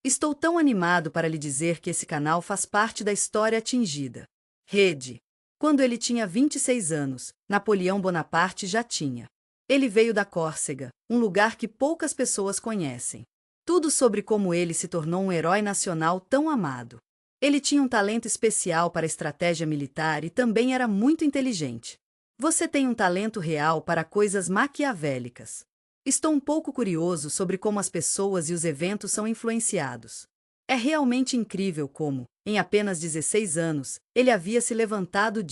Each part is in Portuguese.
Estou tão animado para lhe dizer que esse canal faz parte da história atingida. Rede. Quando ele tinha 26 anos, Napoleão Bonaparte já tinha. Ele veio da Córcega, um lugar que poucas pessoas conhecem. Tudo sobre como ele se tornou um herói nacional tão amado. Ele tinha um talento especial para estratégia militar e também era muito inteligente. Você tem um talento real para coisas maquiavélicas. Estou um pouco curioso sobre como as pessoas e os eventos são influenciados. É realmente incrível como, em apenas 16 anos, ele havia se levantado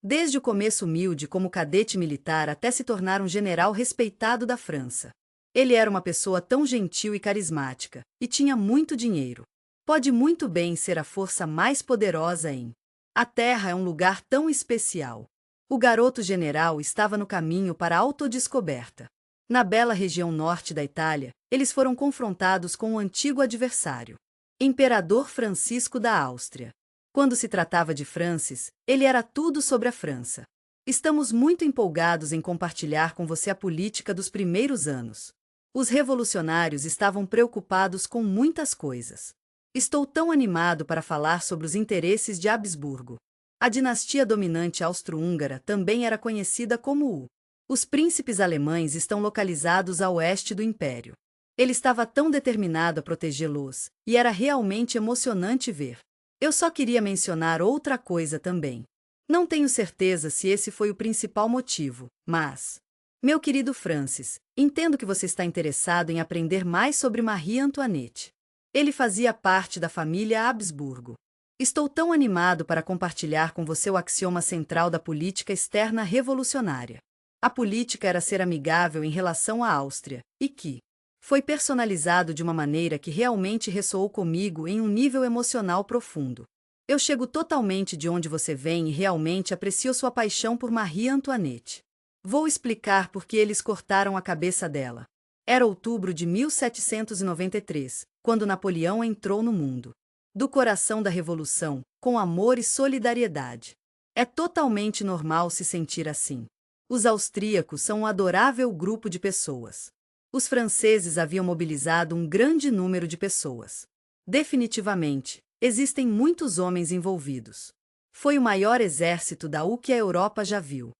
desde o começo humilde como cadete militar até se tornar um general respeitado da França. Ele era uma pessoa tão gentil e carismática, e tinha muito dinheiro. Pode muito bem ser a força mais poderosa em. A Terra é um lugar tão especial. O garoto general estava no caminho para a autodescoberta. Na bela região norte da Itália, eles foram confrontados com um antigo adversário, Imperador Francisco da Áustria. Quando se tratava de Francis, ele era tudo sobre a França. Estamos muito empolgados em compartilhar com você a política dos primeiros anos. Os revolucionários estavam preocupados com muitas coisas. Estou tão animado para falar sobre os interesses de Habsburgo. A dinastia dominante austro-húngara também era conhecida como Os príncipes alemães estão localizados a oeste do império. Ele estava tão determinado a protegê-los, e era realmente emocionante ver. Eu só queria mencionar outra coisa também. Não tenho certeza se esse foi o principal motivo, mas... Meu querido Francis, entendo que você está interessado em aprender mais sobre Marie Antoinette. Ele fazia parte da família Habsburgo. Estou tão animado para compartilhar com você o axioma central da política externa revolucionária. A política era ser amigável em relação à Áustria, e que foi personalizado de uma maneira que realmente ressoou comigo em um nível emocional profundo. Eu chego totalmente de onde você vem e realmente aprecio sua paixão por Marie Antoinette. Vou explicar por que eles cortaram a cabeça dela. Era outubro de 1793, quando Napoleão entrou no mundo. Do coração da revolução, com amor e solidariedade. É totalmente normal se sentir assim. Os austríacos são um adorável grupo de pessoas. Os franceses haviam mobilizado um grande número de pessoas. Definitivamente, existem muitos homens envolvidos. Foi o maior exército da que a Europa já viu.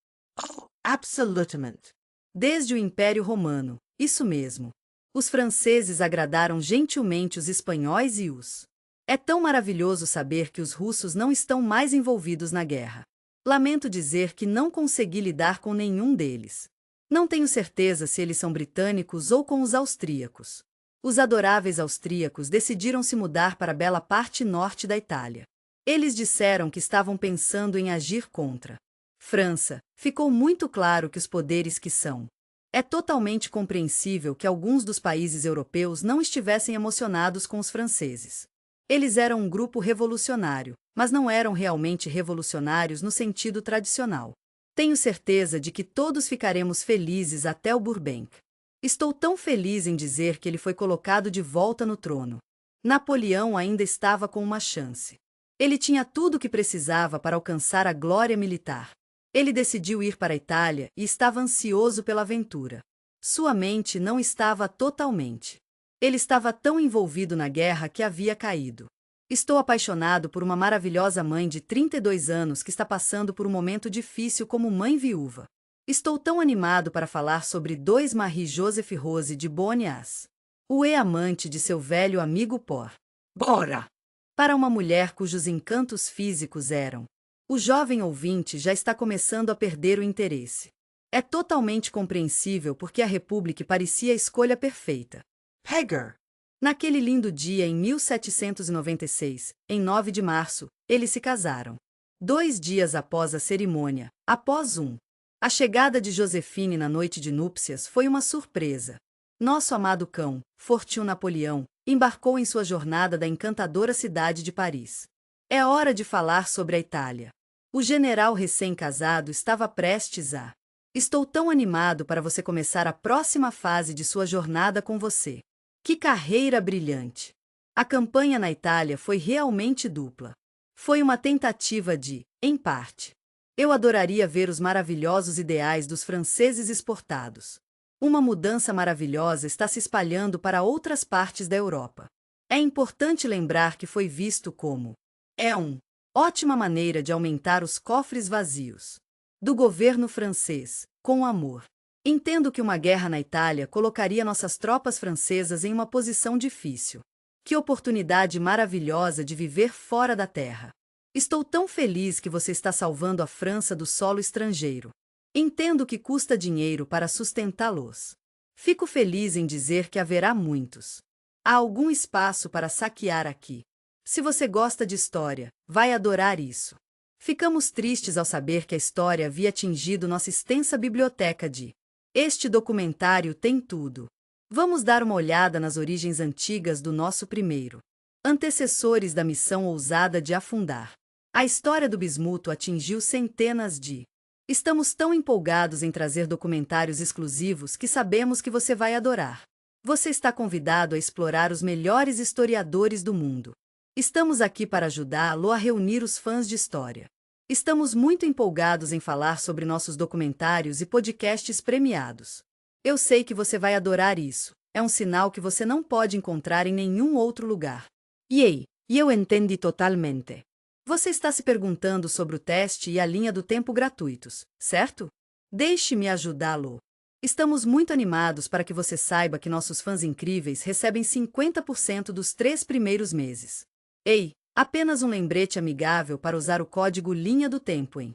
Oh, absolutamente. Desde o Império Romano, isso mesmo. Os franceses agradaram gentilmente os espanhóis e os. É tão maravilhoso saber que os russos não estão mais envolvidos na guerra. Lamento dizer que não consegui lidar com nenhum deles. Não tenho certeza se eles são britânicos ou com os austríacos. Os adoráveis austríacos decidiram se mudar para a bela parte norte da Itália. Eles disseram que estavam pensando em agir contra França. Ficou muito claro que os poderes que são. É totalmente compreensível que alguns dos países europeus não estivessem emocionados com os franceses. Eles eram um grupo revolucionário, mas não eram realmente revolucionários no sentido tradicional. Tenho certeza de que todos ficaremos felizes até o Bourbon. Estou tão feliz em dizer que ele foi colocado de volta no trono. Napoleão ainda estava com uma chance. Ele tinha tudo o que precisava para alcançar a glória militar. Ele decidiu ir para a Itália e estava ansioso pela aventura. Sua mente não estava totalmente. Ele estava tão envolvido na guerra que havia caído. Estou apaixonado por uma maravilhosa mãe de 32 anos que está passando por um momento difícil como mãe viúva. Estou tão animado para falar sobre Marie-Joseph Rose de Bonias, o amante de seu velho amigo Por. Bora! Para uma mulher cujos encantos físicos eram. O jovem ouvinte já está começando a perder o interesse. É totalmente compreensível porque a República parecia a escolha perfeita. Hagar. Naquele lindo dia em 1796, em 9 de março, eles se casaram. 2 dias após a cerimônia, a chegada de Josefine na noite de núpcias foi uma surpresa. Nosso amado cão, Fortune Napoleão, embarcou em sua jornada da encantadora cidade de Paris. É hora de falar sobre a Itália. O general recém-casado estava prestes a. Estou tão animado para você começar a próxima fase de sua jornada com você. Que carreira brilhante! A campanha na Itália foi realmente dupla. Foi uma tentativa de, em parte. Eu adoraria ver os maravilhosos ideais dos franceses exportados. Uma mudança maravilhosa está se espalhando para outras partes da Europa. É importante lembrar que foi visto como ótima maneira de aumentar os cofres vazios do governo francês, com amor. Entendo que uma guerra na Itália colocaria nossas tropas francesas em uma posição difícil. Que oportunidade maravilhosa de viver fora da terra. Estou tão feliz que você está salvando a França do solo estrangeiro. Entendo que custa dinheiro para sustentá-los. Fico feliz em dizer que haverá muitos. Há algum espaço para saquear aqui. Se você gosta de história, vai adorar isso. Ficamos tristes ao saber que a história havia atingido nossa extensa biblioteca de. Este documentário tem tudo. Vamos dar uma olhada nas origens antigas do nosso primeiro antecessores da missão ousada de afundar. A história do bismuto atingiu centenas de. Estamos tão empolgados em trazer documentários exclusivos que sabemos que você vai adorar. Você está convidado a explorar os melhores historiadores do mundo. Estamos aqui para ajudá-lo a reunir os fãs de história. Estamos muito empolgados em falar sobre nossos documentários e podcasts premiados. Eu sei que você vai adorar isso. É um sinal que você não pode encontrar em nenhum outro lugar. E eu entendi totalmente. Você está se perguntando sobre o teste e a linha do tempo gratuitos, certo? Deixe-me ajudá-lo. Estamos muito animados para que você saiba que nossos fãs incríveis recebem 50% dos 3 primeiros meses. Apenas um lembrete amigável para usar o código Linha do Tempo em.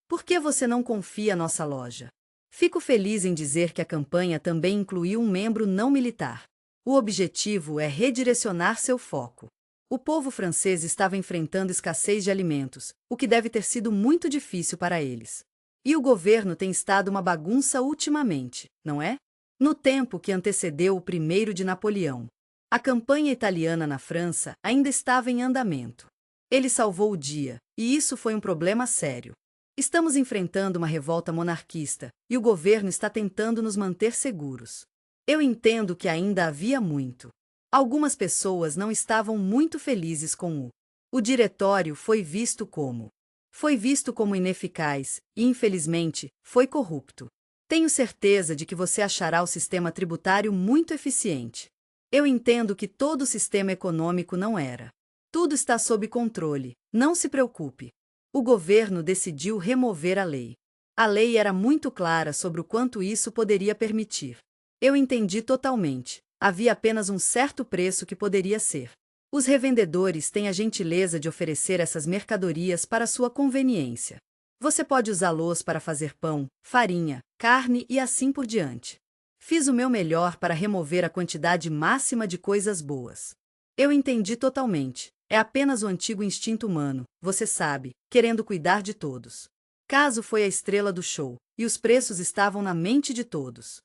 Por que você não confia nossa loja? Fico feliz em dizer que a campanha também incluiu um membro não militar. O objetivo é redirecionar seu foco. O povo francês estava enfrentando escassez de alimentos, o que deve ter sido muito difícil para eles. E o governo tem estado uma bagunça ultimamente, não é? No tempo que antecedeu o 1º de Napoleão, a campanha italiana na França ainda estava em andamento. Ele salvou o dia, e isso foi um problema sério. Estamos enfrentando uma revolta monarquista, e o governo está tentando nos manter seguros. Eu entendo que ainda havia muito. Algumas pessoas não estavam muito felizes com o diretório foi visto como ineficaz e, infelizmente, foi corrupto. Tenho certeza de que você achará o sistema tributário muito eficiente. Eu entendo que todo o sistema econômico não era. Tudo está sob controle, não se preocupe. O governo decidiu remover a lei. A lei era muito clara sobre o quanto isso poderia permitir. Eu entendi totalmente. Havia apenas um certo preço que poderia ser. Os revendedores têm a gentileza de oferecer essas mercadorias para sua conveniência. Você pode usá-los para fazer pão, farinha, carne e assim por diante. Fiz o meu melhor para remover a quantidade máxima de coisas boas. Eu entendi totalmente. É apenas o antigo instinto humano, você sabe, querendo cuidar de todos. Caso foi a estrela do show, e os preços estavam na mente de todos.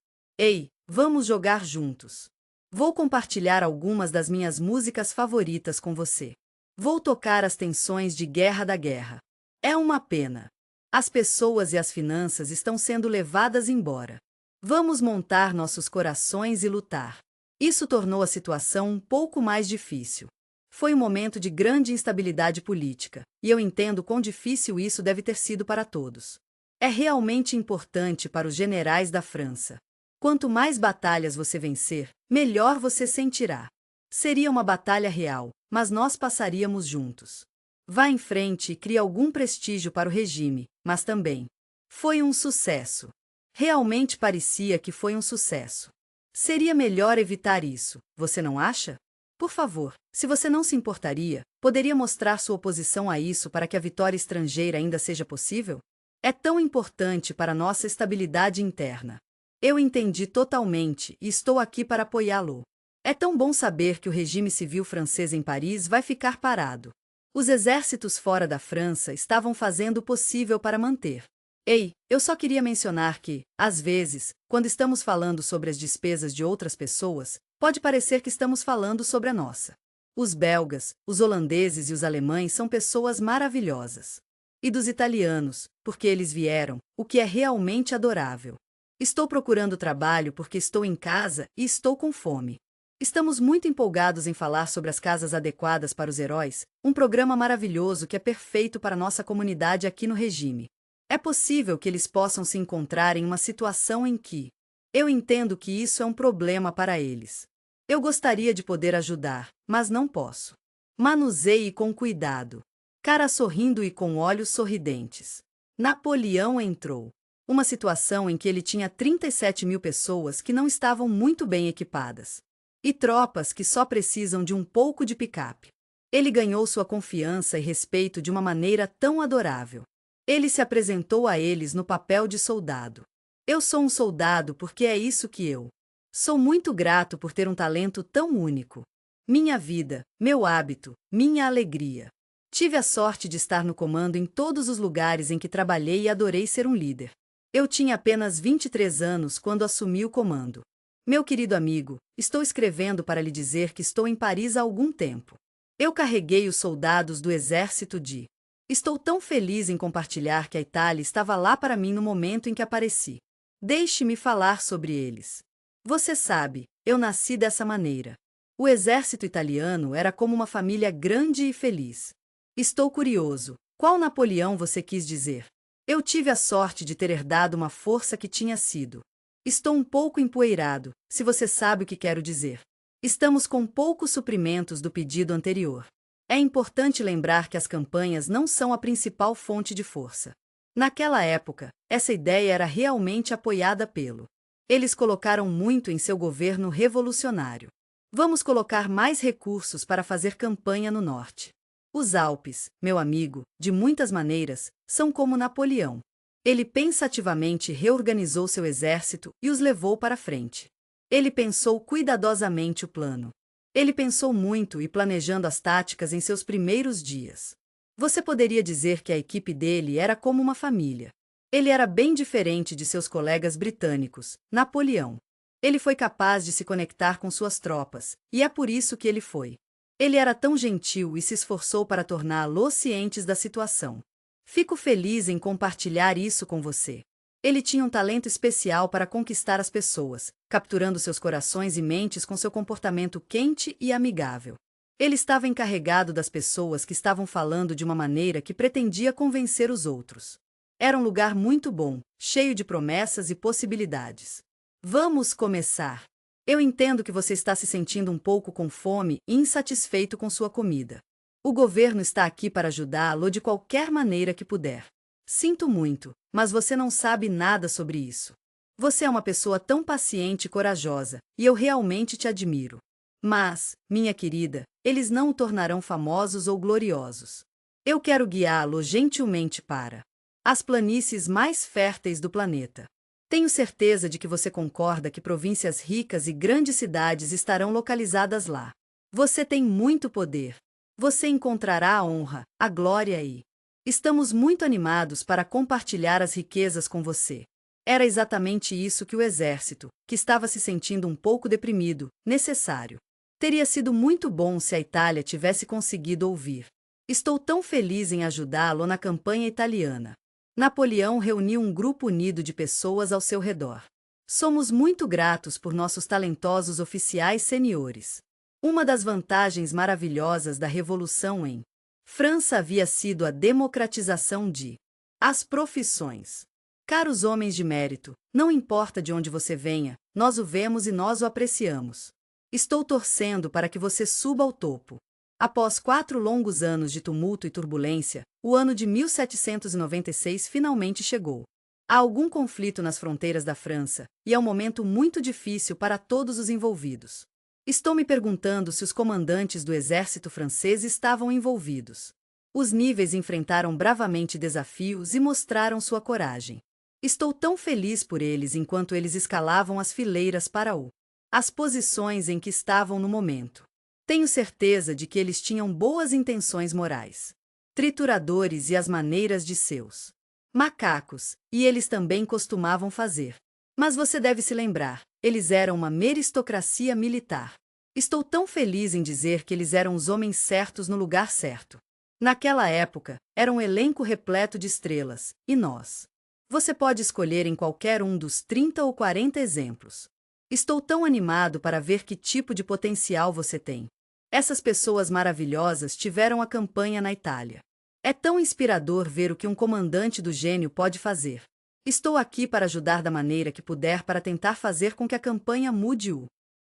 Vamos jogar juntos. Vou compartilhar algumas das minhas músicas favoritas com você. Vou tocar as tensões de Guerra da Guerra. É uma pena. As pessoas e as finanças estão sendo levadas embora. Vamos montar nossos corações e lutar. Isso tornou a situação um pouco mais difícil. Foi um momento de grande instabilidade política, e eu entendo quão difícil isso deve ter sido para todos. É realmente importante para os generais da França. Quanto mais batalhas você vencer, melhor você sentirá. Seria uma batalha real, mas nós passaríamos juntos. Vá em frente e crie algum prestígio para o regime, mas também. Foi um sucesso. Realmente parecia que foi um sucesso. Seria melhor evitar isso, você não acha? Por favor, se você não se importaria, poderia mostrar sua oposição a isso para que a vitória estrangeira ainda seja possível? É tão importante para nossa estabilidade interna. Eu entendi totalmente e estou aqui para apoiá-lo. É tão bom saber que o regime civil francês em Paris vai ficar parado. Os exércitos fora da França estavam fazendo o possível para manter. Eu só queria mencionar que, às vezes, quando estamos falando sobre as despesas de outras pessoas, pode parecer que estamos falando sobre a nossa. Os belgas, os holandeses e os alemães são pessoas maravilhosas. E dos italianos, porque eles vieram, o que é realmente adorável. Estou procurando trabalho porque estou em casa e estou com fome. Estamos muito empolgados em falar sobre as casas adequadas para os heróis, um programa maravilhoso que é perfeito para nossa comunidade aqui no regime. É possível que eles possam se encontrar em uma situação em que eu entendo que isso é um problema para eles. Eu gostaria de poder ajudar, mas não posso. Manuseie com cuidado. Cara sorrindo e com olhos sorridentes. Napoleão entrou. Uma situação em que ele tinha 37.000 pessoas que não estavam muito bem equipadas. E tropas que só precisam de um pouco de picape. Ele ganhou sua confiança e respeito de uma maneira tão adorável. Ele se apresentou a eles no papel de soldado. Eu sou um soldado porque é isso que eu. Sou muito grato por ter um talento tão único. Minha vida, meu hábito, minha alegria. Tive a sorte de estar no comando em todos os lugares em que trabalhei e adorei ser um líder. Eu tinha apenas 23 anos quando assumi o comando. Meu querido amigo, estou escrevendo para lhe dizer que estou em Paris há algum tempo. Eu carreguei os soldados do exército de... Estou tão feliz em compartilhar que a Itália estava lá para mim no momento em que apareci. Deixe-me falar sobre eles. Você sabe, eu nasci dessa maneira. O exército italiano era como uma família grande e feliz. Estou curioso, qual Napoleão você quis dizer? Eu tive a sorte de ter herdado uma força que tinha sido. Estou um pouco empoeirado, se você sabe o que quero dizer. Estamos com poucos suprimentos do pedido anterior. É importante lembrar que as campanhas não são a principal fonte de força. Naquela época, essa ideia era realmente apoiada pelo. Eles colocaram muito em seu governo revolucionário. Vamos colocar mais recursos para fazer campanha no norte. Os Alpes, meu amigo, de muitas maneiras, são como Napoleão. Ele pensativamente reorganizou seu exército e os levou para frente. Ele pensou cuidadosamente o plano. Ele pensou muito e planejando as táticas em seus primeiros dias. Você poderia dizer que a equipe dele era como uma família. Ele era bem diferente de seus colegas britânicos, Napoleão. Ele foi capaz de se conectar com suas tropas, e é por isso que ele foi. Ele era tão gentil e se esforçou para torná-los cientes da situação. Fico feliz em compartilhar isso com você. Ele tinha um talento especial para conquistar as pessoas, capturando seus corações e mentes com seu comportamento quente e amigável. Ele estava encarregado das pessoas que estavam falando de uma maneira que pretendia convencer os outros. Era um lugar muito bom, cheio de promessas e possibilidades. Vamos começar. Eu entendo que você está se sentindo um pouco com fome e insatisfeito com sua comida. O governo está aqui para ajudá-lo de qualquer maneira que puder. Sinto muito, mas você não sabe nada sobre isso. Você é uma pessoa tão paciente e corajosa, e eu realmente te admiro. Mas, minha querida, eles não o tornarão famosos ou gloriosos. Eu quero guiá-lo gentilmente para as planícies mais férteis do planeta. Tenho certeza de que você concorda que províncias ricas e grandes cidades estarão localizadas lá. Você tem muito poder. Você encontrará a honra, a glória e... Estamos muito animados para compartilhar as riquezas com você. Era exatamente isso que o exército, que estava se sentindo um pouco deprimido, necessário. Teria sido muito bom se a Itália tivesse conseguido ouvir. Estou tão feliz em ajudá-lo na campanha italiana. Napoleão reuniu um grupo unido de pessoas ao seu redor. Somos muito gratos por nossos talentosos oficiais seniores. Uma das vantagens maravilhosas da Revolução em França havia sido a democratização de as profissões. Caros homens de mérito, não importa de onde você venha, nós o vemos e nós o apreciamos. Estou torcendo para que você suba ao topo. Após 4 longos anos de tumulto e turbulência, o ano de 1796 finalmente chegou. Há algum conflito nas fronteiras da França, e é um momento muito difícil para todos os envolvidos. Estou me perguntando se os comandantes do exército francês estavam envolvidos. Os níveis enfrentaram bravamente desafios e mostraram sua coragem. Estou tão feliz por eles enquanto eles escalavam as fileiras para as posições em que estavam no momento. Tenho certeza de que eles tinham boas intenções morais. Trituradores e as maneiras de seus macacos, e eles também costumavam fazer. Mas você deve se lembrar, eles eram uma meristocracia militar. Estou tão feliz em dizer que eles eram os homens certos no lugar certo. Naquela época, era um elenco repleto de estrelas, e nós. Você pode escolher em qualquer um dos 30 ou 40 exemplos. Estou tão animado para ver que tipo de potencial você tem. Essas pessoas maravilhosas tiveram a campanha na Itália. É tão inspirador ver o que um comandante do gênio pode fazer. Estou aqui para ajudar da maneira que puder para tentar fazer com que a campanha mude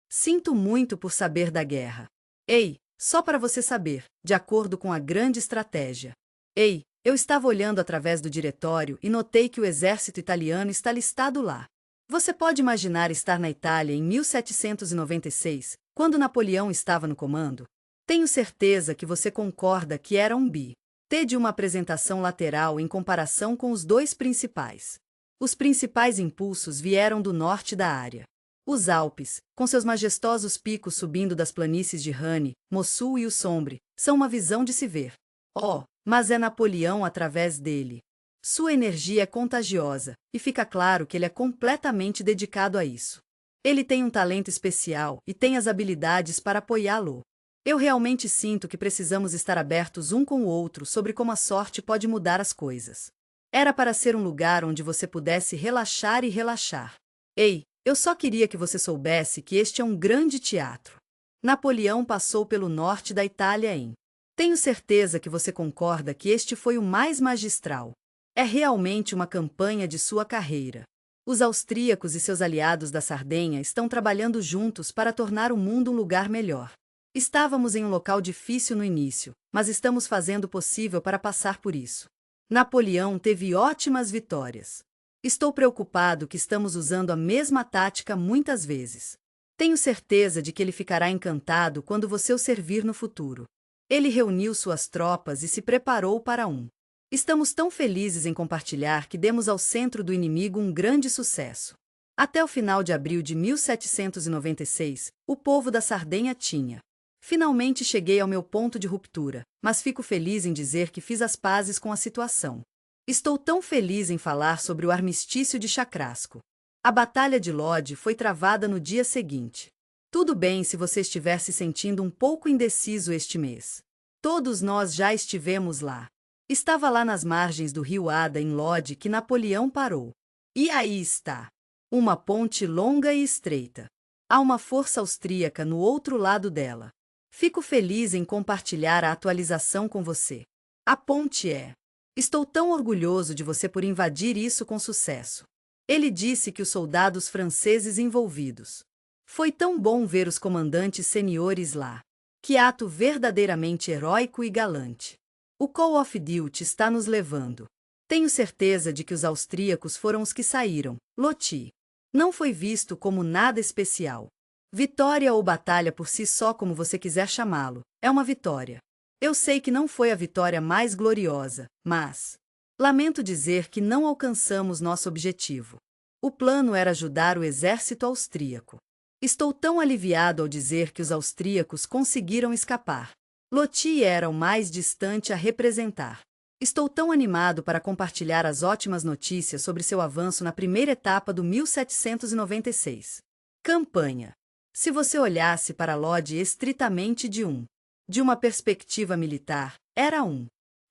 Sinto muito por saber da guerra. Ei, só para você saber, de acordo com a grande estratégia. Ei, eu estava olhando através do diretório e notei que o exército italiano está listado lá. Você pode imaginar estar na Itália em 1796, quando Napoleão estava no comando? Tenho certeza que você concorda que era um B.T. de uma apresentação lateral em comparação com os dois principais. Os principais impulsos vieram do norte da área. Os Alpes, com seus majestosos picos subindo das planícies de Rane, Mossul e o Sombre, são uma visão de se ver. Oh, mas é Napoleão através dele. Sua energia é contagiosa, e fica claro que ele é completamente dedicado a isso. Ele tem um talento especial e tem as habilidades para apoiá-lo. Eu realmente sinto que precisamos estar abertos um com o outro sobre como a sorte pode mudar as coisas. Era para ser um lugar onde você pudesse relaxar e relaxar. Ei, eu só queria que você soubesse que este é um grande teatro. Napoleão passou pelo norte da Itália em. Tenho certeza que você concorda que este foi o mais magistral. É realmente uma campanha de sua carreira. Os austríacos e seus aliados da Sardenha estão trabalhando juntos para tornar o mundo um lugar melhor. Estávamos em um local difícil no início, mas estamos fazendo o possível para passar por isso. Napoleão teve ótimas vitórias. Estou preocupado que estamos usando a mesma tática muitas vezes. Tenho certeza de que ele ficará encantado quando você o servir no futuro. Ele reuniu suas tropas e se preparou para um. Estamos tão felizes em compartilhar que demos ao centro do inimigo um grande sucesso. Até o final de abril de 1796, o povo da Sardenha tinha. Finalmente cheguei ao meu ponto de ruptura, mas fico feliz em dizer que fiz as pazes com a situação. Estou tão feliz em falar sobre o armistício de Chacrasco. A Batalha de Lodi foi travada no dia seguinte. Tudo bem se você estiver se sentindo um pouco indeciso este mês. Todos nós já estivemos lá. Estava lá nas margens do rio Ada, em Lodi, que Napoleão parou. E aí está. Uma ponte longa e estreita. Há uma força austríaca no outro lado dela. Fico feliz em compartilhar a atualização com você. A ponte é. Estou tão orgulhoso de você por invadir isso com sucesso. Ele disse que os soldados franceses envolvidos. Foi tão bom ver os comandantes seniores lá. Que ato verdadeiramente heróico e galante. O Call of Duty está nos levando. Tenho certeza de que os austríacos foram os que saíram. Loti. Não foi visto como nada especial. Vitória ou batalha por si só, como você quiser chamá-lo, é uma vitória. Eu sei que não foi a vitória mais gloriosa, mas lamento dizer que não alcançamos nosso objetivo. O plano era ajudar o exército austríaco. Estou tão aliviado ao dizer que os austríacos conseguiram escapar. Loti era o mais distante a representar. Estou tão animado para compartilhar as ótimas notícias sobre seu avanço na primeira etapa do 1796. Campanha. Se você olhasse para Lodi estritamente de uma perspectiva militar, era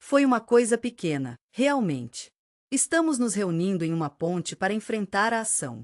Foi uma coisa pequena, realmente. Estamos nos reunindo em uma ponte para enfrentar a ação.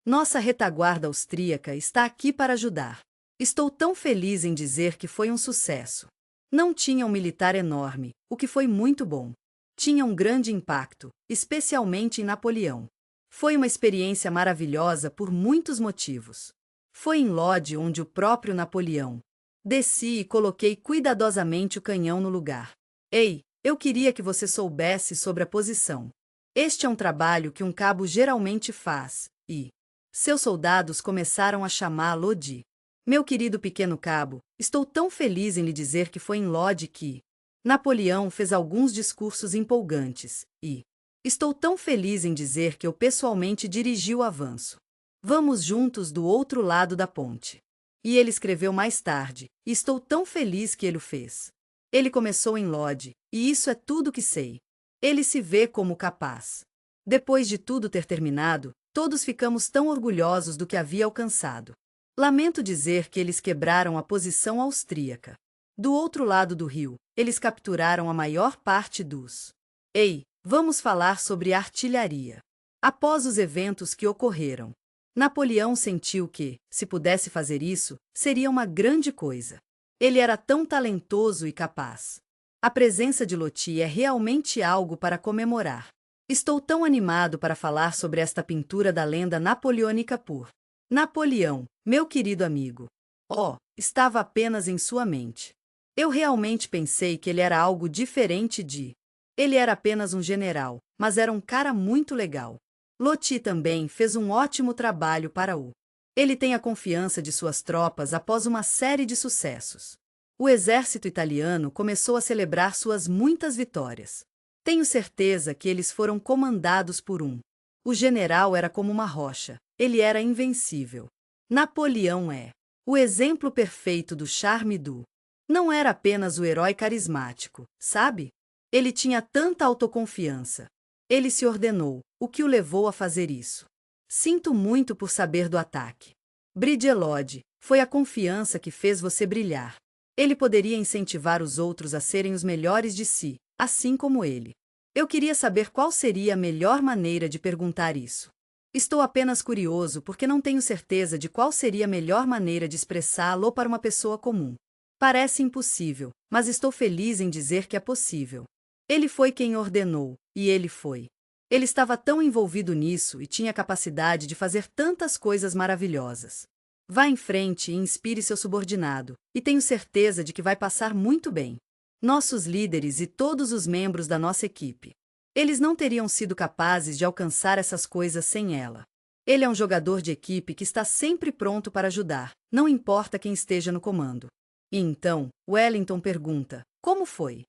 Nossa retaguarda austríaca está aqui para ajudar. Estou tão feliz em dizer que foi um sucesso. Não tinha um militar enorme, o que foi muito bom. Tinha um grande impacto, especialmente em Napoleão. Foi uma experiência maravilhosa por muitos motivos. Foi em Lodi onde o próprio Napoleão. Desci e coloquei cuidadosamente o canhão no lugar. Ei, eu queria que você soubesse sobre a posição. Este é um trabalho que um cabo geralmente faz, e seus soldados começaram a chamá-lo de meu querido pequeno cabo. Estou tão feliz em lhe dizer que foi em Lodi que Napoleão fez alguns discursos empolgantes, e estou tão feliz em dizer que eu pessoalmente dirigi o avanço. Vamos juntos do outro lado da ponte. E ele escreveu mais tarde, e estou tão feliz que ele o fez. Ele começou em Lodi, e isso é tudo que sei. Ele se vê como capaz. Depois de tudo ter terminado, todos ficamos tão orgulhosos do que havia alcançado. Lamento dizer que eles quebraram a posição austríaca. Do outro lado do rio, eles capturaram a maior parte dos. Ei, vamos falar sobre artilharia. Após os eventos que ocorreram, Napoleão sentiu que, se pudesse fazer isso, seria uma grande coisa. Ele era tão talentoso e capaz. A presença de Loti é realmente algo para comemorar. Estou tão animado para falar sobre esta pintura da lenda napoleônica por Napoleão, meu querido amigo. Oh, estava apenas em sua mente. Eu realmente pensei que ele era algo diferente de. Ele era apenas um general, mas era um cara muito legal. Loti também fez um ótimo trabalho para o. Ele tem a confiança de suas tropas após uma série de sucessos. O exército italiano começou a celebrar suas muitas vitórias. Tenho certeza que eles foram comandados por um. O general era como uma rocha, ele era invencível. Napoleão é o exemplo perfeito do charme do. Não era apenas o herói carismático, sabe? Ele tinha tanta autoconfiança. Ele se ordenou, o que o levou a fazer isso. Sinto muito por saber do ataque. Brigelode, foi a confiança que fez você brilhar. Ele poderia incentivar os outros a serem os melhores de si, assim como ele. Eu queria saber qual seria a melhor maneira de perguntar isso. Estou apenas curioso porque não tenho certeza de qual seria a melhor maneira de expressá-lo para uma pessoa comum. Parece impossível, mas estou feliz em dizer que é possível. Ele foi quem ordenou, e ele foi. Ele estava tão envolvido nisso e tinha a capacidade de fazer tantas coisas maravilhosas. Vá em frente e inspire seu subordinado, e tenho certeza de que vai passar muito bem. Nossos líderes e todos os membros da nossa equipe. Eles não teriam sido capazes de alcançar essas coisas sem ela. Ele é um jogador de equipe que está sempre pronto para ajudar, não importa quem esteja no comando. E então, Wellington pergunta: como foi?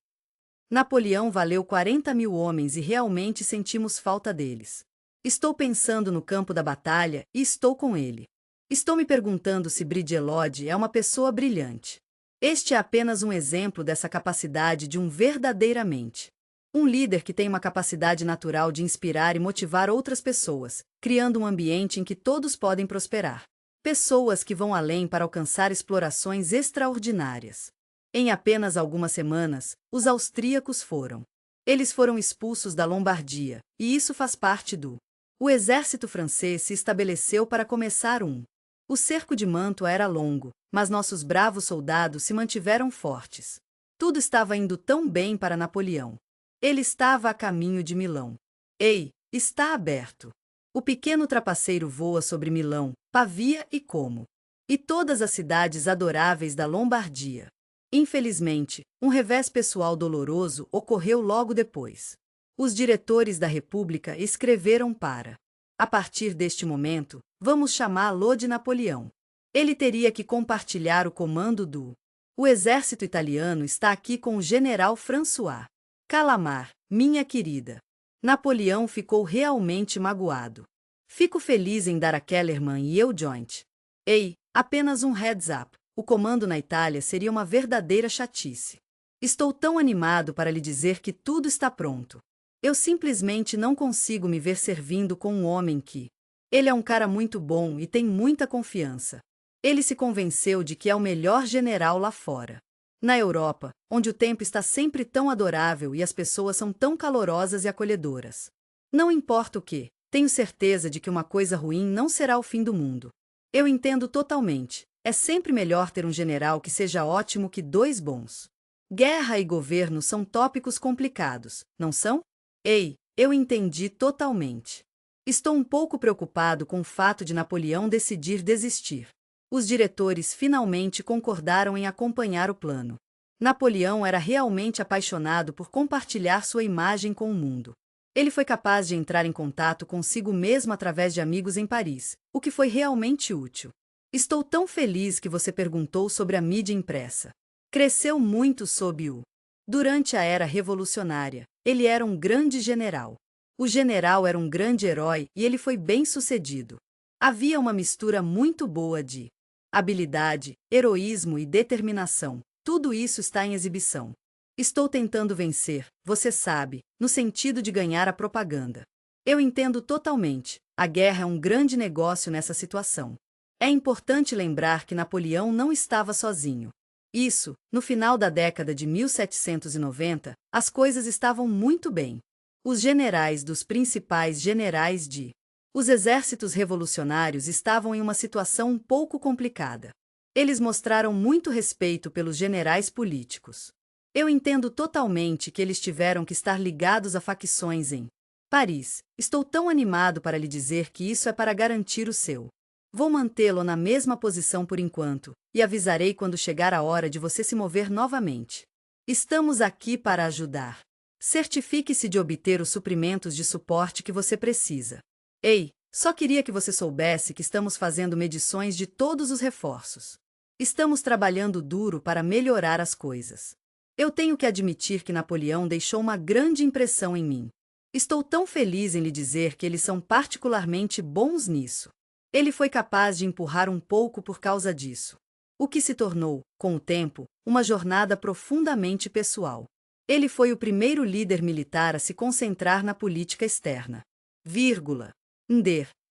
Napoleão valeu 40.000 homens e realmente sentimos falta deles. Estou pensando no campo da batalha e estou com ele. Estou me perguntando se Brigelode é uma pessoa brilhante. Este é apenas um exemplo dessa capacidade de um verdadeiramente. Um líder que tem uma capacidade natural de inspirar e motivar outras pessoas, criando um ambiente em que todos podem prosperar. Pessoas que vão além para alcançar explorações extraordinárias. Em apenas algumas semanas, os austríacos foram. Eles foram expulsos da Lombardia, e isso faz parte do. O exército francês se estabeleceu para começar um. O cerco de Mantua era longo, mas nossos bravos soldados se mantiveram fortes. Tudo estava indo tão bem para Napoleão. Ele estava a caminho de Milão. Ei, está aberto. O pequeno trapaceiro voa sobre Milão, Pavia e Como. E todas as cidades adoráveis da Lombardia. Infelizmente, um revés pessoal doloroso ocorreu logo depois. Os diretores da República escreveram para. A partir deste momento, vamos chamá-lo de Napoleão. Ele teria que compartilhar o comando do. O exército italiano está aqui com o general François. Calamar, minha querida. Napoleão ficou realmente magoado. Fico feliz em dar a Kellerman e eu joint. Ei, apenas um heads up. O comando na Itália seria uma verdadeira chatice. Estou tão animado para lhe dizer que tudo está pronto. Eu simplesmente não consigo me ver servindo com um homem que. Ele é um cara muito bom e tem muita confiança. Ele se convenceu de que é o melhor general lá fora. Na Europa, onde o tempo está sempre tão adorável e as pessoas são tão calorosas e acolhedoras. Não importa o que, tenho certeza de que uma coisa ruim não será o fim do mundo. Eu entendo totalmente. É sempre melhor ter um general que seja ótimo que dois bons. Guerra e governo são tópicos complicados, não são? Ei, eu entendi totalmente. Estou um pouco preocupado com o fato de Napoleão decidir desistir. Os diretores finalmente concordaram em acompanhar o plano. Napoleão era realmente apaixonado por compartilhar sua imagem com o mundo. Ele foi capaz de entrar em contato consigo mesmo através de amigos em Paris, o que foi realmente útil. Estou tão feliz que você perguntou sobre a mídia impressa. Cresceu muito sob o. Durante a era revolucionária, ele era um grande general. O general era um grande herói e ele foi bem-sucedido. Havia uma mistura muito boa de habilidade, heroísmo e determinação. Tudo isso está em exibição. Estou tentando vencer, você sabe, no sentido de ganhar a propaganda. Eu entendo totalmente. A guerra é um grande negócio nessa situação. É importante lembrar que Napoleão não estava sozinho. Isso, no final da década de 1790, as coisas estavam muito bem. Os generais dos principais generais de os exércitos revolucionários estavam em uma situação um pouco complicada. Eles mostraram muito respeito pelos generais políticos. Eu entendo totalmente que eles tiveram que estar ligados a facções em Paris. Estou tão animado para lhe dizer que isso é para garantir o seu. Vou mantê-lo na mesma posição por enquanto, e avisarei quando chegar a hora de você se mover novamente. Estamos aqui para ajudar. Certifique-se de obter os suprimentos de suporte que você precisa. Ei, só queria que você soubesse que estamos fazendo medições de todos os reforços. Estamos trabalhando duro para melhorar as coisas. Eu tenho que admitir que Napoleão deixou uma grande impressão em mim. Estou tão feliz em lhe dizer que eles são particularmente bons nisso. Ele foi capaz de empurrar um pouco por causa disso. O que se tornou, com o tempo, uma jornada profundamente pessoal. Ele foi o primeiro líder militar a se concentrar na política externa.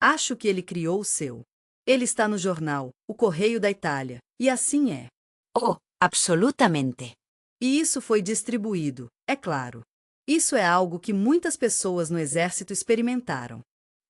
Acho que ele criou o seu. Ele está no jornal, O Correio da Itália, e assim é. Oh, absolutamente. E isso foi distribuído, é claro. Isso é algo que muitas pessoas no exército experimentaram.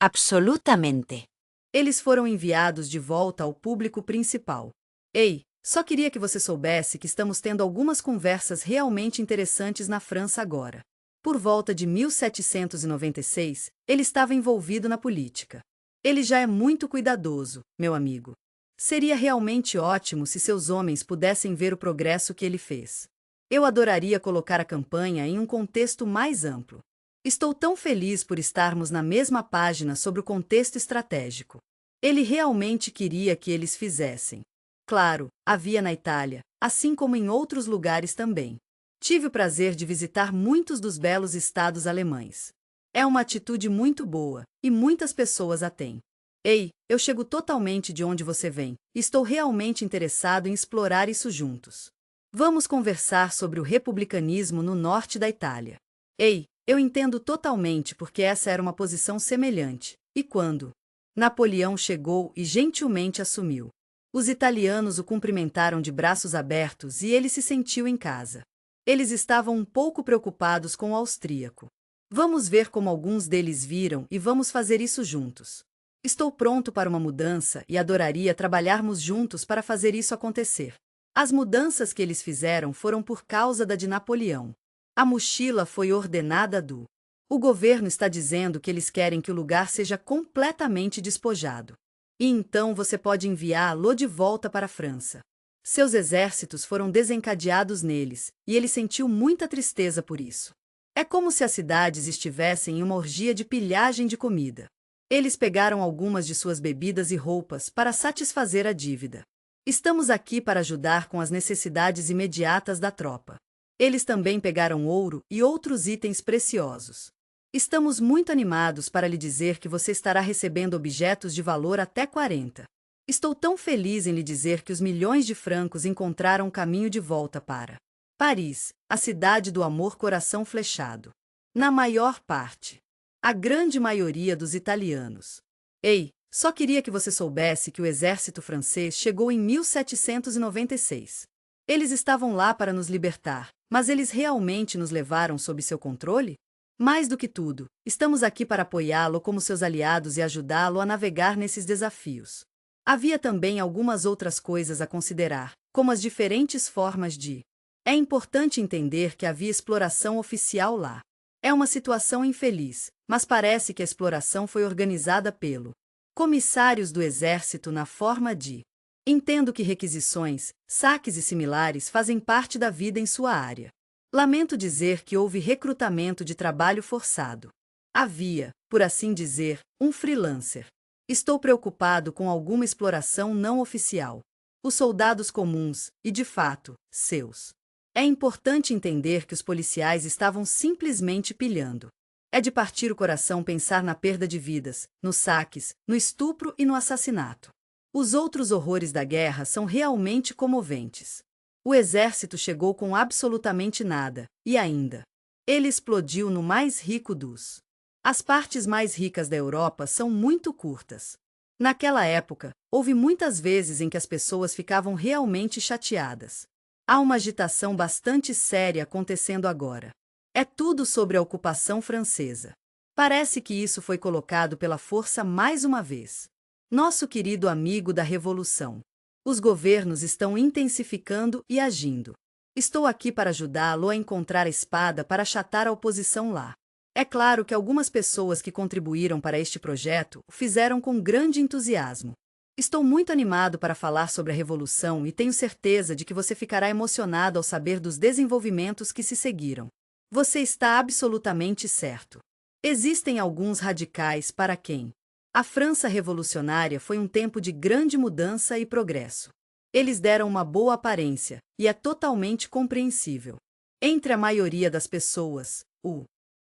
Absolutamente. Eles foram enviados de volta ao público principal. Ei, só queria que você soubesse que estamos tendo algumas conversas realmente interessantes na França agora. Por volta de 1796, ele estava envolvido na política. Ele já é muito cuidadoso, meu amigo. Seria realmente ótimo se seus homens pudessem ver o progresso que ele fez. Eu adoraria colocar a campanha em um contexto mais amplo. Estou tão feliz por estarmos na mesma página sobre o contexto estratégico. Ele realmente queria que eles fizessem. Claro, havia na Itália, assim como em outros lugares também. Tive o prazer de visitar muitos dos belos estados alemães. É uma atitude muito boa, e muitas pessoas a têm. Ei, eu chego totalmente de onde você vem, e estou realmente interessado em explorar isso juntos. Vamos conversar sobre o republicanismo no norte da Itália. Ei, eu entendo totalmente porque essa era uma posição semelhante, e quando Napoleão chegou e gentilmente assumiu. Os italianos o cumprimentaram de braços abertos e ele se sentiu em casa. Eles estavam um pouco preocupados com o austríaco. Vamos ver como alguns deles viram e vamos fazer isso juntos. Estou pronto para uma mudança e adoraria trabalharmos juntos para fazer isso acontecer. As mudanças que eles fizeram foram por causa da de Napoleão. A mochila foi ordenada do. O governo está dizendo que eles querem que o lugar seja completamente despojado. E então você pode enviá-lo de volta para a França. Seus exércitos foram desencadeados neles, e ele sentiu muita tristeza por isso. É como se as cidades estivessem em uma orgia de pilhagem de comida. Eles pegaram algumas de suas bebidas e roupas para satisfazer a dívida. Estamos aqui para ajudar com as necessidades imediatas da tropa. Eles também pegaram ouro e outros itens preciosos. Estamos muito animados para lhe dizer que você estará recebendo objetos de valor até 40. Estou tão feliz em lhe dizer que os milhões de francos encontraram caminho de volta para Paris, a cidade do amor coração flechado. Na maior parte. A grande maioria dos italianos. Ei, só queria que você soubesse que o exército francês chegou em 1796. Eles estavam lá para nos libertar, mas eles realmente nos levaram sob seu controle? Mais do que tudo, estamos aqui para apoiá-lo como seus aliados e ajudá-lo a navegar nesses desafios. Havia também algumas outras coisas a considerar, como as diferentes formas de. É importante entender que havia exploração oficial lá. É uma situação infeliz, mas parece que a exploração foi organizada pelo comissários do exército na forma de. Entendo que requisições, saques e similares fazem parte da vida em sua área. Lamento dizer que houve recrutamento de trabalho forçado. Havia, por assim dizer, um freelancer. Estou preocupado com alguma exploração não oficial. Os soldados comuns, e de fato, seus. É importante entender que os policiais estavam simplesmente pilhando. É de partir o coração pensar na perda de vidas, nos saques, no estupro e no assassinato. Os outros horrores da guerra são realmente comoventes. O exército chegou com absolutamente nada, e ainda. Ele explodiu no mais rico dos. As partes mais ricas da Europa são muito curtas. Naquela época, houve muitas vezes em que as pessoas ficavam realmente chateadas. Há uma agitação bastante séria acontecendo agora. É tudo sobre a ocupação francesa. Parece que isso foi colocado pela força mais uma vez. Nosso querido amigo da Revolução. Os governos estão intensificando e agindo. Estou aqui para ajudá-lo a encontrar a espada para achatar a oposição lá. É claro que algumas pessoas que contribuíram para este projeto o fizeram com grande entusiasmo. Estou muito animado para falar sobre a Revolução e tenho certeza de que você ficará emocionado ao saber dos desenvolvimentos que se seguiram. Você está absolutamente certo. Existem alguns radicais para quem a França revolucionária foi um tempo de grande mudança e progresso. Eles deram uma boa aparência, e é totalmente compreensível. Entre a maioria das pessoas,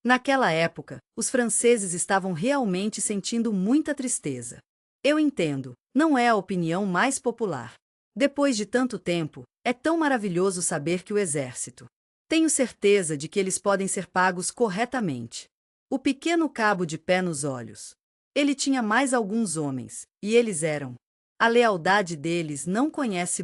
naquela época, os franceses estavam realmente sentindo muita tristeza. Eu entendo, não é a opinião mais popular. Depois de tanto tempo, é tão maravilhoso saber que o exército. Tenho certeza de que eles podem ser pagos corretamente. O pequeno cabo de pé nos olhos. Ele tinha mais alguns homens, e eles eram. A lealdade deles não conhece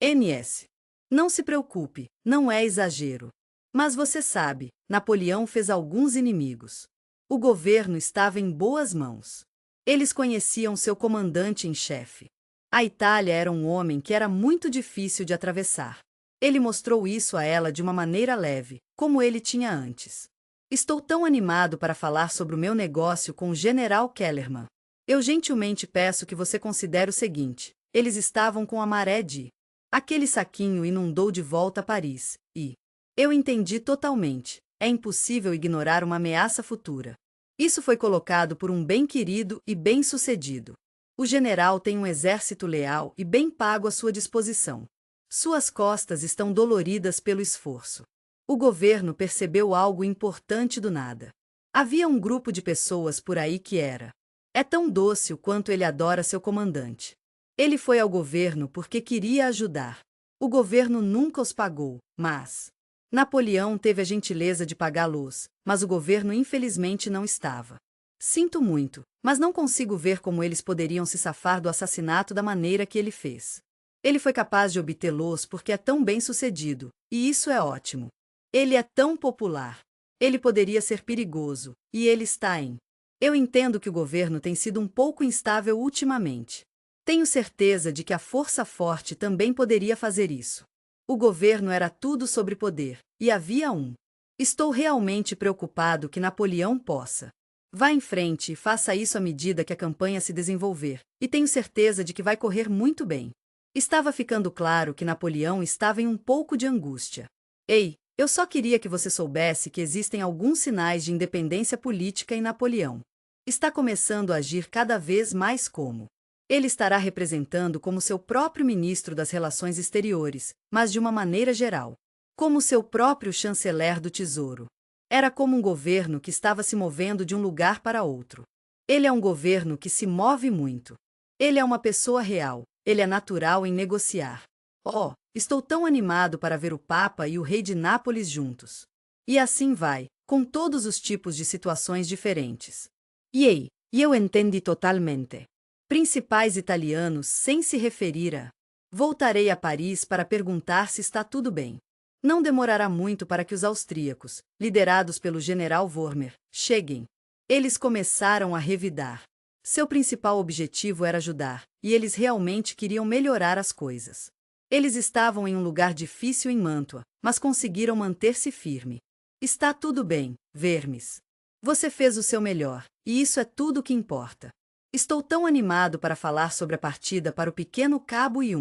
NS. Não se preocupe, não é exagero. Mas você sabe, Napoleão fez alguns inimigos. O governo estava em boas mãos. Eles conheciam seu comandante em chefe. A Itália era um homem que era muito difícil de atravessar. Ele mostrou isso a ela de uma maneira leve, como ele tinha antes. Estou tão animado para falar sobre o meu negócio com o General Kellerman. Eu gentilmente peço que você considere o seguinte: eles estavam com a maré de. Aquele saquinho inundou de volta Paris, e. Eu entendi totalmente. É impossível ignorar uma ameaça futura. Isso foi colocado por um bem-querido e bem-sucedido. O general tem um exército leal e bem pago à sua disposição. Suas costas estão doloridas pelo esforço. O governo percebeu algo importante do nada. Havia um grupo de pessoas por aí que era. É tão doce o quanto ele adora seu comandante. Ele foi ao governo porque queria ajudar. O governo nunca os pagou, mas Napoleão teve a gentileza de pagá-los, mas o governo infelizmente não estava. Sinto muito, mas não consigo ver como eles poderiam se safar do assassinato da maneira que ele fez. Ele foi capaz de obtê-los porque é tão bem-sucedido, e isso é ótimo. Ele é tão popular. Ele poderia ser perigoso, e ele está em. Eu entendo que o governo tem sido um pouco instável ultimamente. Tenho certeza de que a força forte também poderia fazer isso. O governo era tudo sobre poder, e havia um. Estou realmente preocupado que Napoleão possa. Vá em frente e faça isso à medida que a campanha se desenvolver, e tenho certeza de que vai correr muito bem. Estava ficando claro que Napoleão estava em um pouco de angústia. Ei, eu só queria que você soubesse que existem alguns sinais de independência política em Napoleão. Está começando a agir cada vez mais como. Ele estará representando como seu próprio ministro das Relações Exteriores, mas de uma maneira geral. Como seu próprio chanceler do Tesouro. Era como um governo que estava se movendo de um lugar para outro. Ele é um governo que se move muito. Ele é uma pessoa real, ele é natural em negociar. Oh, estou tão animado para ver o Papa e o rei de Nápoles juntos. E assim vai, com todos os tipos de situações diferentes. E eu entendi totalmente. Principais italianos sem se referir a. Voltarei a Paris para perguntar se está tudo bem. Não demorará muito para que os austríacos, liderados pelo general Vormer, cheguem. Eles começaram a revidar. Seu principal objetivo era ajudar, e eles realmente queriam melhorar as coisas. Eles estavam em um lugar difícil em Mantua, mas conseguiram manter-se firme. Está tudo bem, Vermes. Você fez o seu melhor, e isso é tudo o que importa. Estou tão animado para falar sobre a partida para o Pequeno Cabo e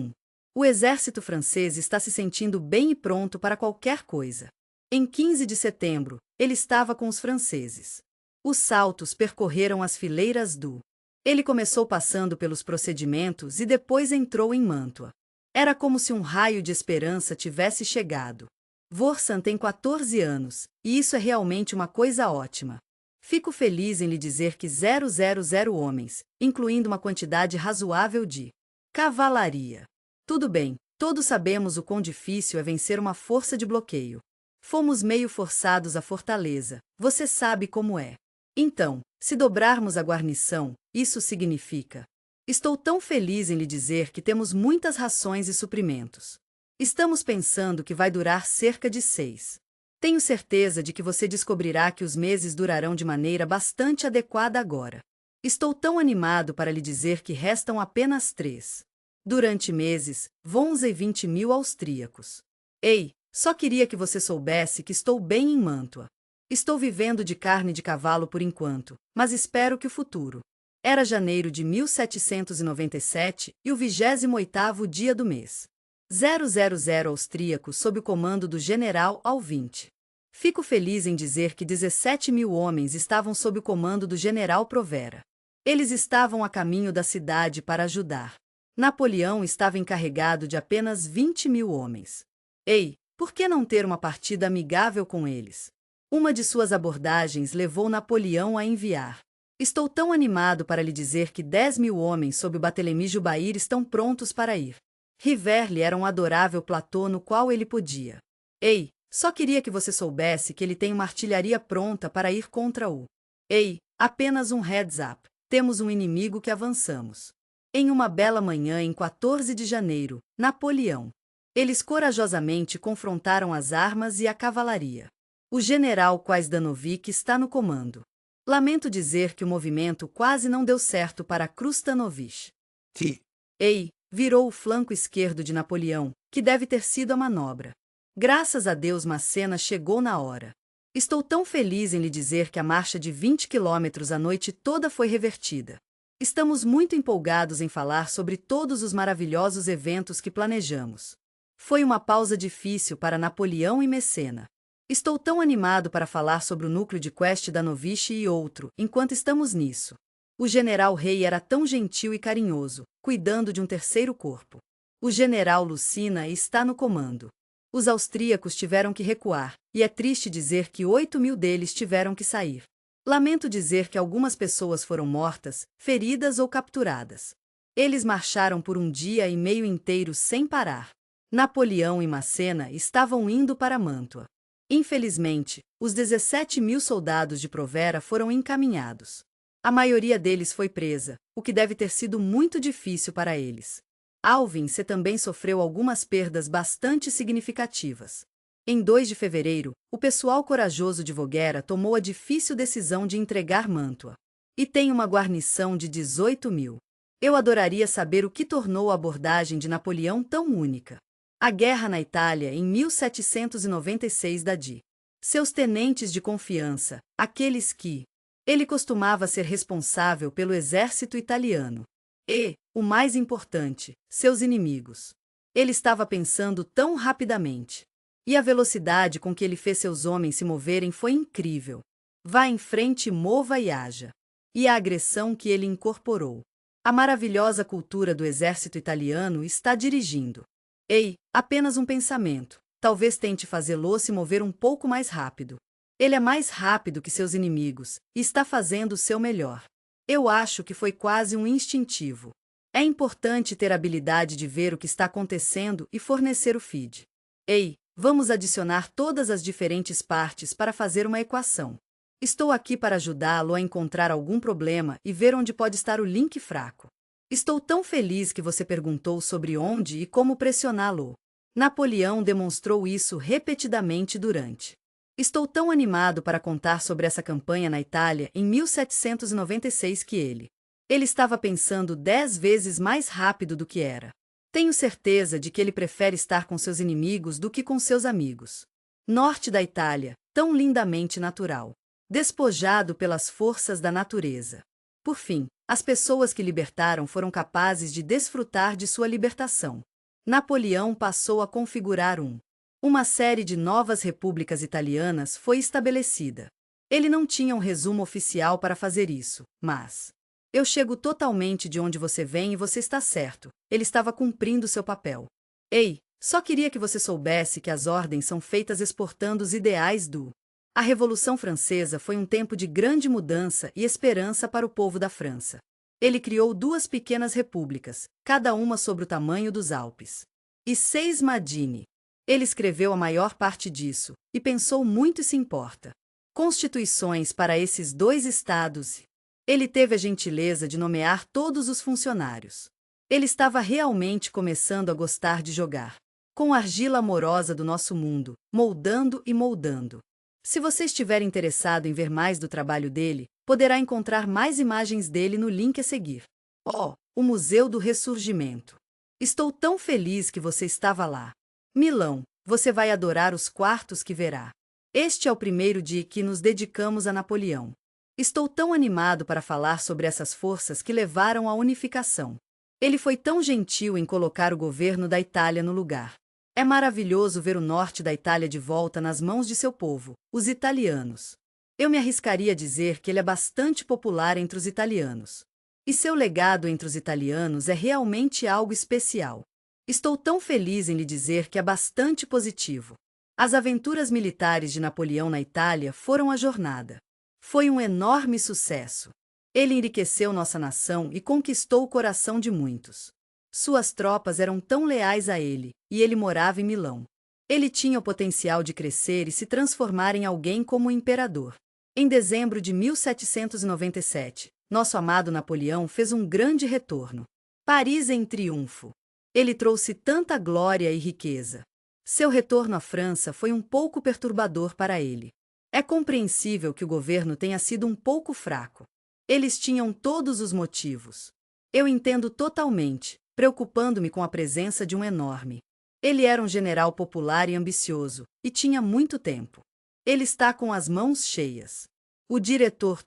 O exército francês está se sentindo bem e pronto para qualquer coisa. Em 15 de setembro, ele estava com os franceses. Os saltos percorreram as fileiras do. Ele começou passando pelos procedimentos e depois entrou em Mantua. Era como se um raio de esperança tivesse chegado. Vorsan tem 14 anos, e isso é realmente uma coisa ótima. Fico feliz em lhe dizer que 000 homens, incluindo uma quantidade razoável de cavalaria. Tudo bem, todos sabemos o quão difícil é vencer uma força de bloqueio. Fomos meio forçados à fortaleza, você sabe como é. Então, se dobrarmos a guarnição, isso significa. Estou tão feliz em lhe dizer que temos muitas rações e suprimentos. Estamos pensando que vai durar cerca de 6. Tenho certeza de que você descobrirá que os meses durarão de maneira bastante adequada agora. Estou tão animado para lhe dizer que restam apenas 3. Durante meses, vão 20 mil austríacos. Ei, só queria que você soubesse que estou bem em Mantua. Estou vivendo de carne de cavalo por enquanto, mas espero que o futuro Era janeiro de 1797 e o 28º dia do mês. 000 austríacos sob o comando do general Alvinte. Fico feliz em dizer que 17.000 homens estavam sob o comando do general Provera. Eles estavam a caminho da cidade para ajudar. Napoleão estava encarregado de apenas 20.000 homens. Ei, por que não ter uma partida amigável com eles? Uma de suas abordagens levou Napoleão a enviar. Estou tão animado para lhe dizer que 10.000 homens sob o Barthélemy Jubair estão prontos para ir. Riverly era um adorável platô no qual ele podia. Ei, só queria que você soubesse que ele tem uma artilharia pronta para ir contra o. Ei, apenas um heads up. Temos um inimigo que avançamos. Em uma bela manhã em 14 de janeiro, Napoleão. Eles corajosamente confrontaram as armas e a cavalaria. O general Quaisdanovic está no comando. Lamento dizer que o movimento quase não deu certo para Krustanovich. Ei, virou o flanco esquerdo de Napoleão, que deve ter sido a manobra. Graças a Deus Massena chegou na hora. Estou tão feliz em lhe dizer que a marcha de 20 quilômetros a noite toda foi revertida. Estamos muito empolgados em falar sobre todos os maravilhosos eventos que planejamos. Foi uma pausa difícil para Napoleão e Messena. Estou tão animado para falar sobre o núcleo de Quaisdanovic e outro, enquanto estamos nisso. O general Rey era tão gentil e carinhoso, cuidando de um terceiro corpo. O general Lucina está no comando. Os austríacos tiveram que recuar, e é triste dizer que 8.000 deles tiveram que sair. Lamento dizer que algumas pessoas foram mortas, feridas ou capturadas. Eles marcharam por um dia e meio inteiro sem parar. Napoleão e Massena estavam indo para Mantua. Infelizmente, os 17.000 soldados de Provera foram encaminhados. A maioria deles foi presa, o que deve ter sido muito difícil para eles. Alvin-se também sofreu algumas perdas bastante significativas. Em 2 de fevereiro, o pessoal corajoso de Voghera tomou a difícil decisão de entregar Mantua. E tem uma guarnição de 18.000. Eu adoraria saber o que tornou a abordagem de Napoleão tão única. A guerra na Itália em 1796 da Di. Seus tenentes de confiança, aqueles que... Ele costumava ser responsável pelo exército italiano. E, o mais importante, seus inimigos. Ele estava pensando tão rapidamente. E a velocidade com que ele fez seus homens se moverem foi incrível. Vá em frente, mova e haja. E a agressão que ele incorporou. A maravilhosa cultura do exército italiano está dirigindo. Ei, apenas um pensamento. Talvez tente fazê-lo se mover um pouco mais rápido. Ele é mais rápido que seus inimigos, e está fazendo o seu melhor. Eu acho que foi quase um instintivo. É importante ter a habilidade de ver o que está acontecendo e fornecer o feed. Ei, vamos adicionar todas as diferentes partes para fazer uma equação. Estou aqui para ajudá-lo a encontrar algum problema e ver onde pode estar o link fraco. Estou tão feliz que você perguntou sobre onde e como pressioná-lo. Napoleão demonstrou isso repetidamente durante. Estou tão animado para contar sobre essa campanha na Itália em 1796 que ele estava pensando 10 vezes mais rápido do que era. Tenho certeza de que ele prefere estar com seus inimigos do que com seus amigos. Norte da Itália, tão lindamente natural. Despojado pelas forças da natureza. Por fim, as pessoas que libertaram foram capazes de desfrutar de sua libertação. Napoleão passou a configurar uma série de novas repúblicas italianas foi estabelecida. Ele não tinha um resumo oficial para fazer isso, mas... Eu chego totalmente de onde você vem e você está certo. Ele estava cumprindo seu papel. Ei, só queria que você soubesse que as ordens são feitas exportando os ideais do... A Revolução Francesa foi um tempo de grande mudança e esperança para o povo da França. Ele criou 2 pequenas repúblicas, cada uma sobre o tamanho dos Alpes. E 6 Madine. Ele escreveu a maior parte disso, e pensou muito e se importa. Constituições para esses 2 estados. Ele teve a gentileza de nomear todos os funcionários. Ele estava realmente começando a gostar de jogar com a argila amorosa do nosso mundo, moldando e moldando. Se você estiver interessado em ver mais do trabalho dele, poderá encontrar mais imagens dele no link a seguir. Oh, o Museu do Ressurgimento. Estou tão feliz que você estava lá. Milão, você vai adorar os quartos que verá. Este é o primeiro dia que nos dedicamos a Napoleão. Estou tão animado para falar sobre essas forças que levaram à unificação. Ele foi tão gentil em colocar o governo da Itália no lugar. É maravilhoso ver o norte da Itália de volta nas mãos de seu povo, os italianos. Eu me arriscaria a dizer que ele é bastante popular entre os italianos. E seu legado entre os italianos é realmente algo especial. Estou tão feliz em lhe dizer que é bastante positivo. As aventuras militares de Napoleão na Itália foram a jornada. Foi um enorme sucesso. Ele enriqueceu nossa nação e conquistou o coração de muitos. Suas tropas eram tão leais a ele, e ele morava em Milão. Ele tinha o potencial de crescer e se transformar em alguém como o imperador. Em dezembro de 1797, nosso amado Napoleão fez um grande retorno. Paris em triunfo. Ele trouxe tanta glória e riqueza. Seu retorno à França foi um pouco perturbador para ele. É compreensível que o governo tenha sido um pouco fraco. Eles tinham todos os motivos. Eu entendo totalmente, preocupando-me com a presença de um enorme. Ele era um general popular e ambicioso, e tinha muito tempo. Ele está com as mãos cheias. O diretor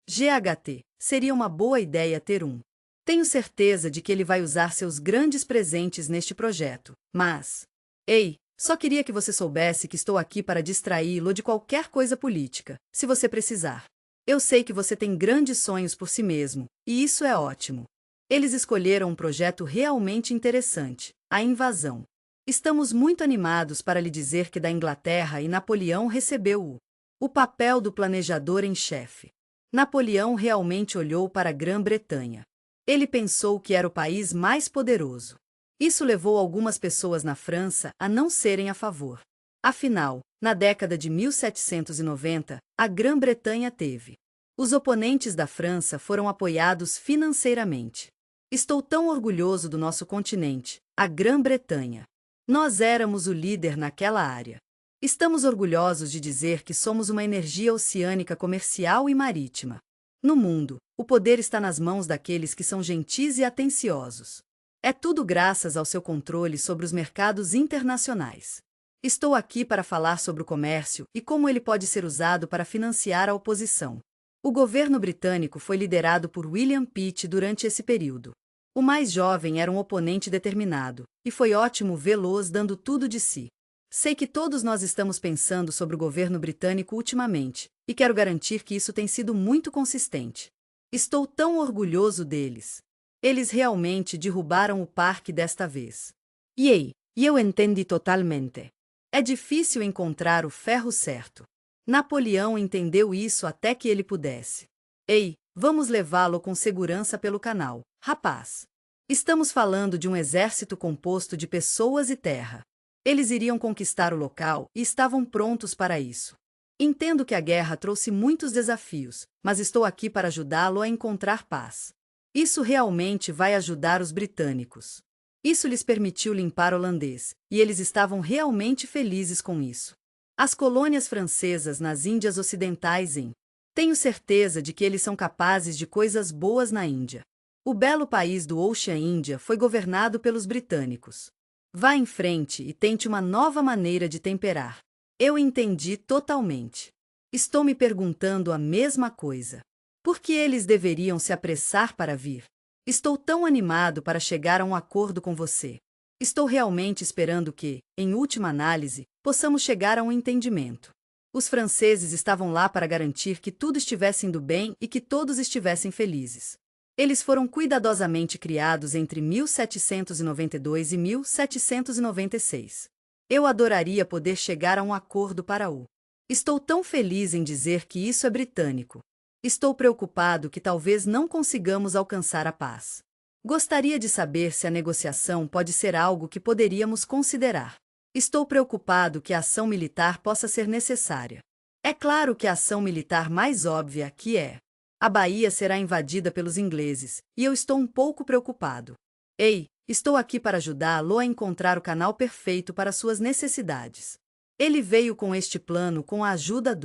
GHT, seria uma boa ideia ter um. Tenho certeza de que ele vai usar seus grandes presentes neste projeto, mas... Ei, só queria que você soubesse que estou aqui para distraí-lo de qualquer coisa política, se você precisar. Eu sei que você tem grandes sonhos por si mesmo, e isso é ótimo. Eles escolheram um projeto realmente interessante, a invasão. Estamos muito animados para lhe dizer que da Inglaterra e Napoleão recebeu o papel do planejador em chefe. Napoleão realmente olhou para a Grã-Bretanha. Ele pensou que era o país mais poderoso. Isso levou algumas pessoas na França a não serem a favor. Afinal, na década de 1790, a Grã-Bretanha teve. Os oponentes da França foram apoiados financeiramente. Estou tão orgulhoso do nosso continente, a Grã-Bretanha. Nós éramos o líder naquela área. Estamos orgulhosos de dizer que somos uma energia oceânica comercial e marítima. No mundo, o poder está nas mãos daqueles que são gentis e atenciosos. É tudo graças ao seu controle sobre os mercados internacionais. Estou aqui para falar sobre o comércio e como ele pode ser usado para financiar a oposição. O governo britânico foi liderado por William Pitt durante esse período. O mais jovem era um oponente determinado, e foi ótimo vê-los dando tudo de si. Sei que todos nós estamos pensando sobre o governo britânico ultimamente, e quero garantir que isso tem sido muito consistente. Estou tão orgulhoso deles. Eles realmente derrubaram o parque desta vez. E eu entendi totalmente. É difícil encontrar o ferro certo. Napoleão entendeu isso até que ele pudesse. Ei, vamos levá-lo com segurança pelo canal, rapaz. Estamos falando de um exército composto de pessoas e terra. Eles iriam conquistar o local e estavam prontos para isso. Entendo que a guerra trouxe muitos desafios, mas estou aqui para ajudá-lo a encontrar paz. Isso realmente vai ajudar os britânicos. Isso lhes permitiu limpar o holandês, e eles estavam realmente felizes com isso. As colônias francesas nas Índias Ocidentais Tenho certeza de que eles são capazes de coisas boas na Índia. O belo país do Ocean Índia foi governado pelos britânicos. Vá em frente e tente uma nova maneira de temperar. Eu entendi totalmente. Estou me perguntando a mesma coisa. Por que eles deveriam se apressar para vir? Estou tão animado para chegar a um acordo com você. Estou realmente esperando que, em última análise, possamos chegar a um entendimento. Os franceses estavam lá para garantir que tudo estivesse indo bem e que todos estivessem felizes. Eles foram cuidadosamente criados entre 1792 e 1796. Eu adoraria poder chegar a um acordo para o. Estou tão feliz em dizer que isso é britânico. Estou preocupado que talvez não consigamos alcançar a paz. Gostaria de saber se a negociação pode ser algo que poderíamos considerar. Estou preocupado que a ação militar possa ser necessária. É claro que a ação militar mais óbvia aqui é: a Bahia será invadida pelos ingleses, e eu estou um pouco preocupado. Ei, estou aqui para ajudá-lo a encontrar o canal perfeito para suas necessidades. Ele veio com este plano com a ajuda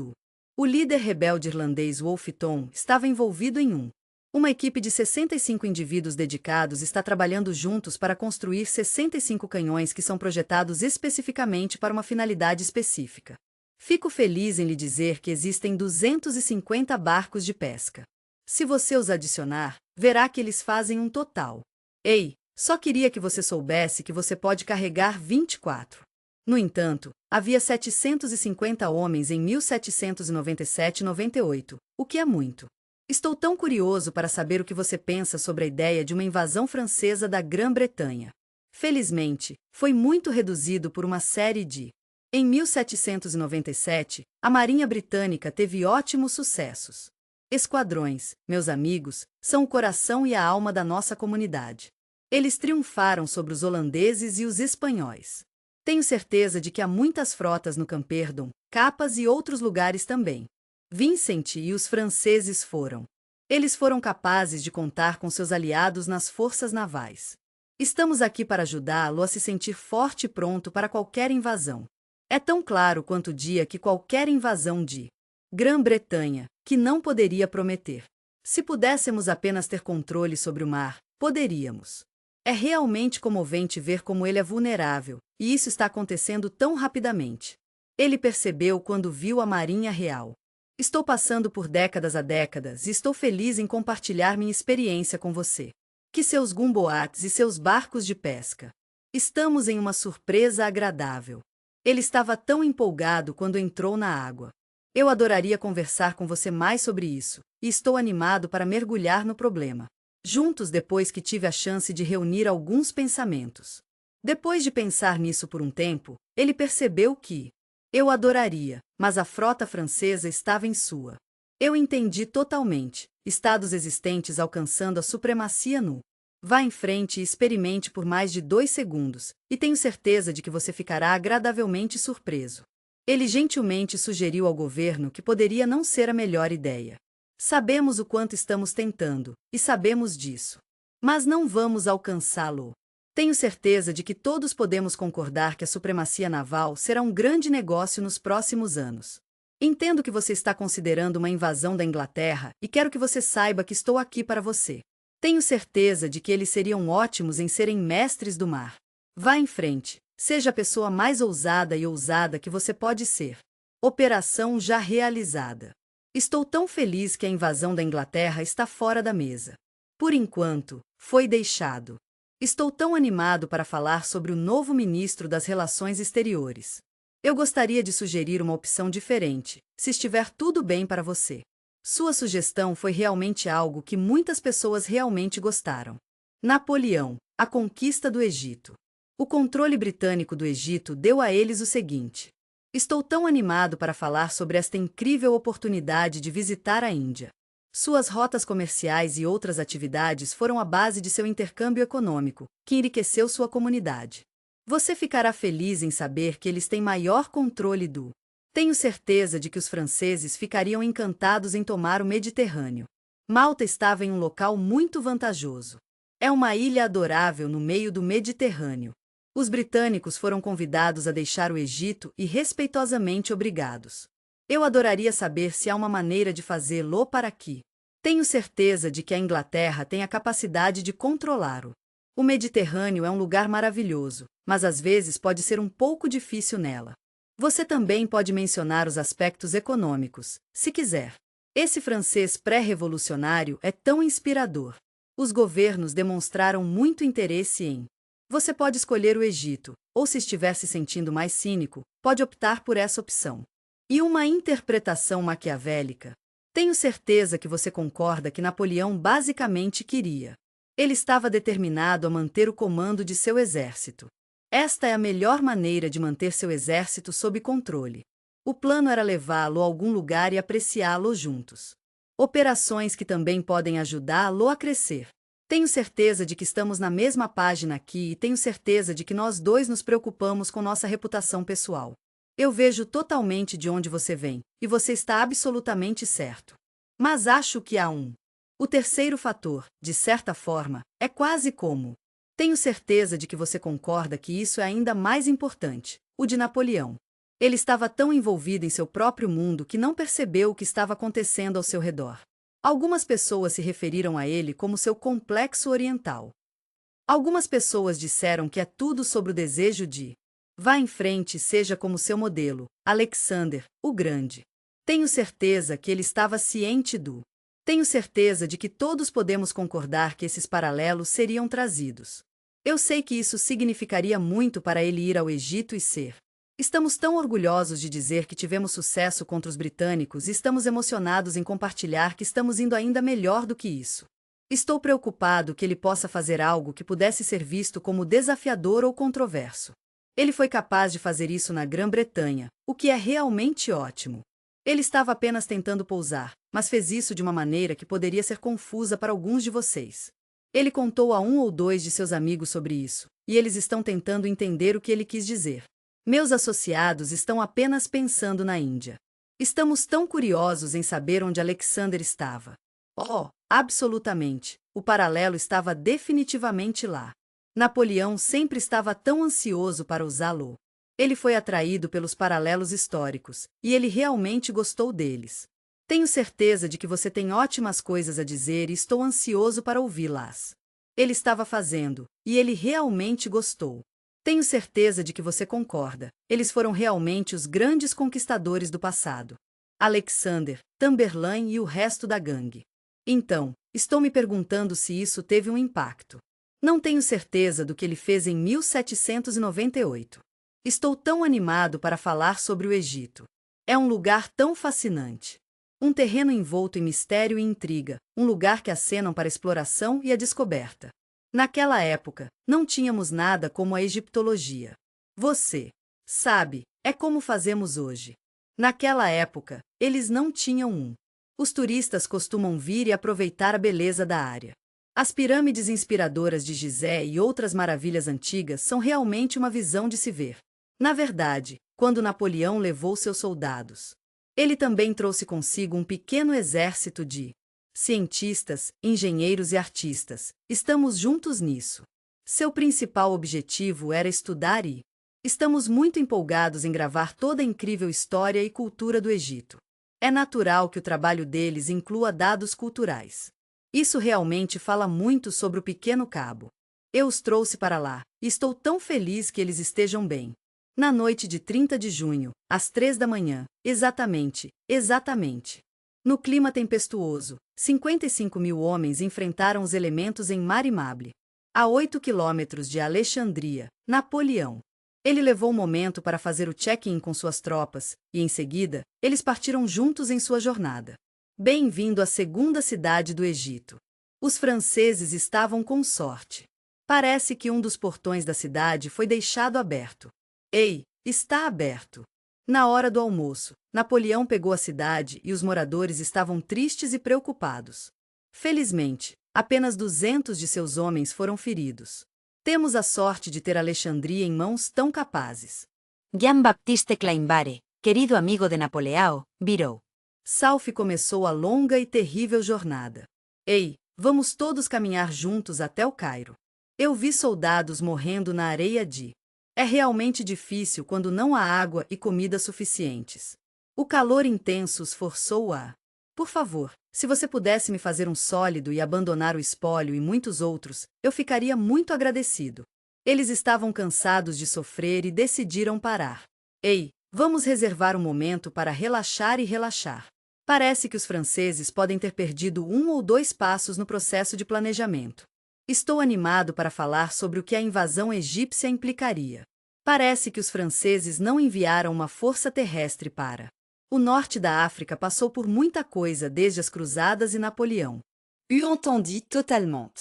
O líder rebelde irlandês Wolfe estava envolvido em uma equipe de 65 indivíduos dedicados está trabalhando juntos para construir 65 canhões que são projetados especificamente para uma finalidade específica. Fico feliz em lhe dizer que existem 250 barcos de pesca. Se você os adicionar, verá que eles fazem um total. Ei, só queria que você soubesse que você pode carregar 24. No entanto, havia 750 homens em 1797-98, o que é muito. Estou tão curioso para saber o que você pensa sobre a ideia de uma invasão francesa da Grã-Bretanha. Felizmente, foi muito reduzido por uma série de... Em 1797, a Marinha Britânica teve ótimos sucessos. Esquadrões, meus amigos, são o coração e a alma da nossa comunidade. Eles triunfaram sobre os holandeses e os espanhóis. Tenho certeza de que há muitas frotas no Camperdon, Capas e outros lugares também. Vincent e os franceses foram. Eles foram capazes de contar com seus aliados nas forças navais. Estamos aqui para ajudá-lo a se sentir forte e pronto para qualquer invasão. É tão claro quanto o dia que qualquer invasão de Grã-Bretanha, que não poderia prometer. Se pudéssemos apenas ter controle sobre o mar, poderíamos. É realmente comovente ver como ele é vulnerável, e isso está acontecendo tão rapidamente. Ele percebeu quando viu a Marinha Real. Estou passando por décadas a décadas e estou feliz em compartilhar minha experiência com você. Que seus gumboats e seus barcos de pesca. Estamos em uma surpresa agradável. Ele estava tão empolgado quando entrou na água. Eu adoraria conversar com você mais sobre isso, e estou animado para mergulhar no problema. Juntos depois que tive a chance de reunir alguns pensamentos. Depois de pensar nisso por um tempo, ele percebeu que eu adoraria, mas a frota francesa estava em sua. Eu entendi totalmente, estados existentes alcançando a supremacia no. Vá em frente e experimente por mais de 2 segundos, e tenho certeza de que você ficará agradavelmente surpreso. Ele gentilmente sugeriu ao governo que poderia não ser a melhor ideia. Sabemos o quanto estamos tentando, e sabemos disso. Mas não vamos alcançá-lo. Tenho certeza de que todos podemos concordar que a supremacia naval será um grande negócio nos próximos anos. Entendo que você está considerando uma invasão da Inglaterra e quero que você saiba que estou aqui para você. Tenho certeza de que eles seriam ótimos em serem mestres do mar. Vá em frente, seja a pessoa mais ousada e ousada que você pode ser. Operação já realizada. Estou tão feliz que a invasão da Inglaterra está fora da mesa. Por enquanto, foi deixado. Estou tão animado para falar sobre o novo ministro das Relações Exteriores. Eu gostaria de sugerir uma opção diferente, se estiver tudo bem para você. Sua sugestão foi realmente algo que muitas pessoas realmente gostaram. Napoleão, a conquista do Egito. O controle britânico do Egito deu a eles o seguinte. Estou tão animado para falar sobre esta incrível oportunidade de visitar a Índia. Suas rotas comerciais e outras atividades foram a base de seu intercâmbio econômico, que enriqueceu sua comunidade. Você ficará feliz em saber que eles têm maior controle do. Tenho certeza de que os franceses ficariam encantados em tomar o Mediterrâneo. Malta estava em um local muito vantajoso. É uma ilha adorável no meio do Mediterrâneo. Os britânicos foram convidados a deixar o Egito e respeitosamente obrigados. Eu adoraria saber se há uma maneira de fazê-lo para aqui. Tenho certeza de que a Inglaterra tem a capacidade de controlá-lo. O Mediterrâneo é um lugar maravilhoso, mas às vezes pode ser um pouco difícil nela. Você também pode mencionar os aspectos econômicos, se quiser. Esse francês pré-revolucionário é tão inspirador. Os governos demonstraram muito interesse em. Você pode escolher o Egito, ou se estiver se sentindo mais cínico, pode optar por essa opção. E uma interpretação maquiavélica. Tenho certeza que você concorda que Napoleão basicamente queria. Ele estava determinado a manter o comando de seu exército. Esta é a melhor maneira de manter seu exército sob controle. O plano era levá-lo a algum lugar e apreciá-lo juntos. Operações que também podem ajudá-lo a crescer. Tenho certeza de que estamos na mesma página aqui e tenho certeza de que nós dois nos preocupamos com nossa reputação pessoal. Eu vejo totalmente de onde você vem, e você está absolutamente certo. Mas acho que há um. O terceiro fator, de certa forma, é quase como. Tenho certeza de que você concorda que isso é ainda mais importante, o de Napoleão. Ele estava tão envolvido em seu próprio mundo que não percebeu o que estava acontecendo ao seu redor. Algumas pessoas se referiram a ele como seu complexo oriental. Algumas pessoas disseram que é tudo sobre o desejo de. Vá em frente e seja como seu modelo, Alexander, o Grande. Tenho certeza que ele estava ciente do. Tenho certeza de que todos podemos concordar que esses paralelos seriam trazidos. Eu sei que isso significaria muito para ele ir ao Egito e ser. Estamos tão orgulhosos de dizer que tivemos sucesso contra os britânicos e estamos emocionados em compartilhar que estamos indo ainda melhor do que isso. Estou preocupado que ele possa fazer algo que pudesse ser visto como desafiador ou controverso. Ele foi capaz de fazer isso na Grã-Bretanha, o que é realmente ótimo. Ele estava apenas tentando pousar, mas fez isso de uma maneira que poderia ser confusa para alguns de vocês. Ele contou a um ou dois de seus amigos sobre isso, e eles estão tentando entender o que ele quis dizer. Meus associados estão apenas pensando na Índia. Estamos tão curiosos em saber onde Alexander estava. Oh, absolutamente, o paralelo estava definitivamente lá. Napoleão sempre estava tão ansioso para usá-lo. Ele foi atraído pelos paralelos históricos, e ele realmente gostou deles. Tenho certeza de que você tem ótimas coisas a dizer e estou ansioso para ouvi-las. Ele estava fazendo, e ele realmente gostou. Tenho certeza de que você concorda, eles foram realmente os grandes conquistadores do passado. Alexander, Tamberlane e o resto da gangue. Então, estou me perguntando se isso teve um impacto. Não tenho certeza do que ele fez em 1798. Estou tão animado para falar sobre o Egito. É um lugar tão fascinante. Um terreno envolto em mistério e intriga, um lugar que acenam para a exploração e a descoberta. Naquela época, não tínhamos nada como a egiptologia. Você sabe, é como fazemos hoje. Naquela época, eles não tinham um. Os turistas costumam vir e aproveitar a beleza da área. As pirâmides inspiradoras de Gizé e outras maravilhas antigas são realmente uma visão de se ver. Na verdade, quando Napoleão levou seus soldados, ele também trouxe consigo um pequeno exército de cientistas, engenheiros e artistas. Estamos juntos nisso. Seu principal objetivo era estudar e estamos muito empolgados em gravar toda a incrível história e cultura do Egito. É natural que o trabalho deles inclua dados culturais. Isso realmente fala muito sobre o Pequeno Cabo. Eu os trouxe para lá, e estou tão feliz que eles estejam bem. Na noite de 30 de junho, às 3 da manhã, exatamente. No clima tempestuoso, 55.000 homens enfrentaram os elementos em Marimable. A 8 quilômetros de Alexandria, Napoleão. Ele levou um momento para fazer o check-in com suas tropas, e em seguida, eles partiram juntos em sua jornada. Bem-vindo à segunda cidade do Egito. Os franceses estavam com sorte. Parece que um dos portões da cidade foi deixado aberto. Ei, está aberto. Na hora do almoço, Napoleão pegou a cidade e os moradores estavam tristes e preocupados. Felizmente, apenas 200 de seus homens foram feridos. Temos a sorte de ter Alexandria em mãos tão capazes. Jean-Baptiste Kleinbare, querido amigo de Napoleão, virou. Salf começou a longa e terrível jornada. Ei, vamos todos caminhar juntos até o Cairo. Eu vi soldados morrendo na areia de. É realmente difícil quando não há água e comida suficientes. O calor intenso os forçou a. Por favor, se você pudesse me fazer um sólido e abandonar o espólio e muitos outros, eu ficaria muito agradecido. Eles estavam cansados de sofrer e decidiram parar. Ei, vamos reservar um momento para relaxar e relaxar. Parece que os franceses podem ter perdido 1 ou 2 passos no processo de planejamento. Estou animado para falar sobre o que a invasão egípcia implicaria. Parece que os franceses não enviaram uma força terrestre para. O norte da África passou por muita coisa desde as Cruzadas e Napoleão. Eu entendi totalement.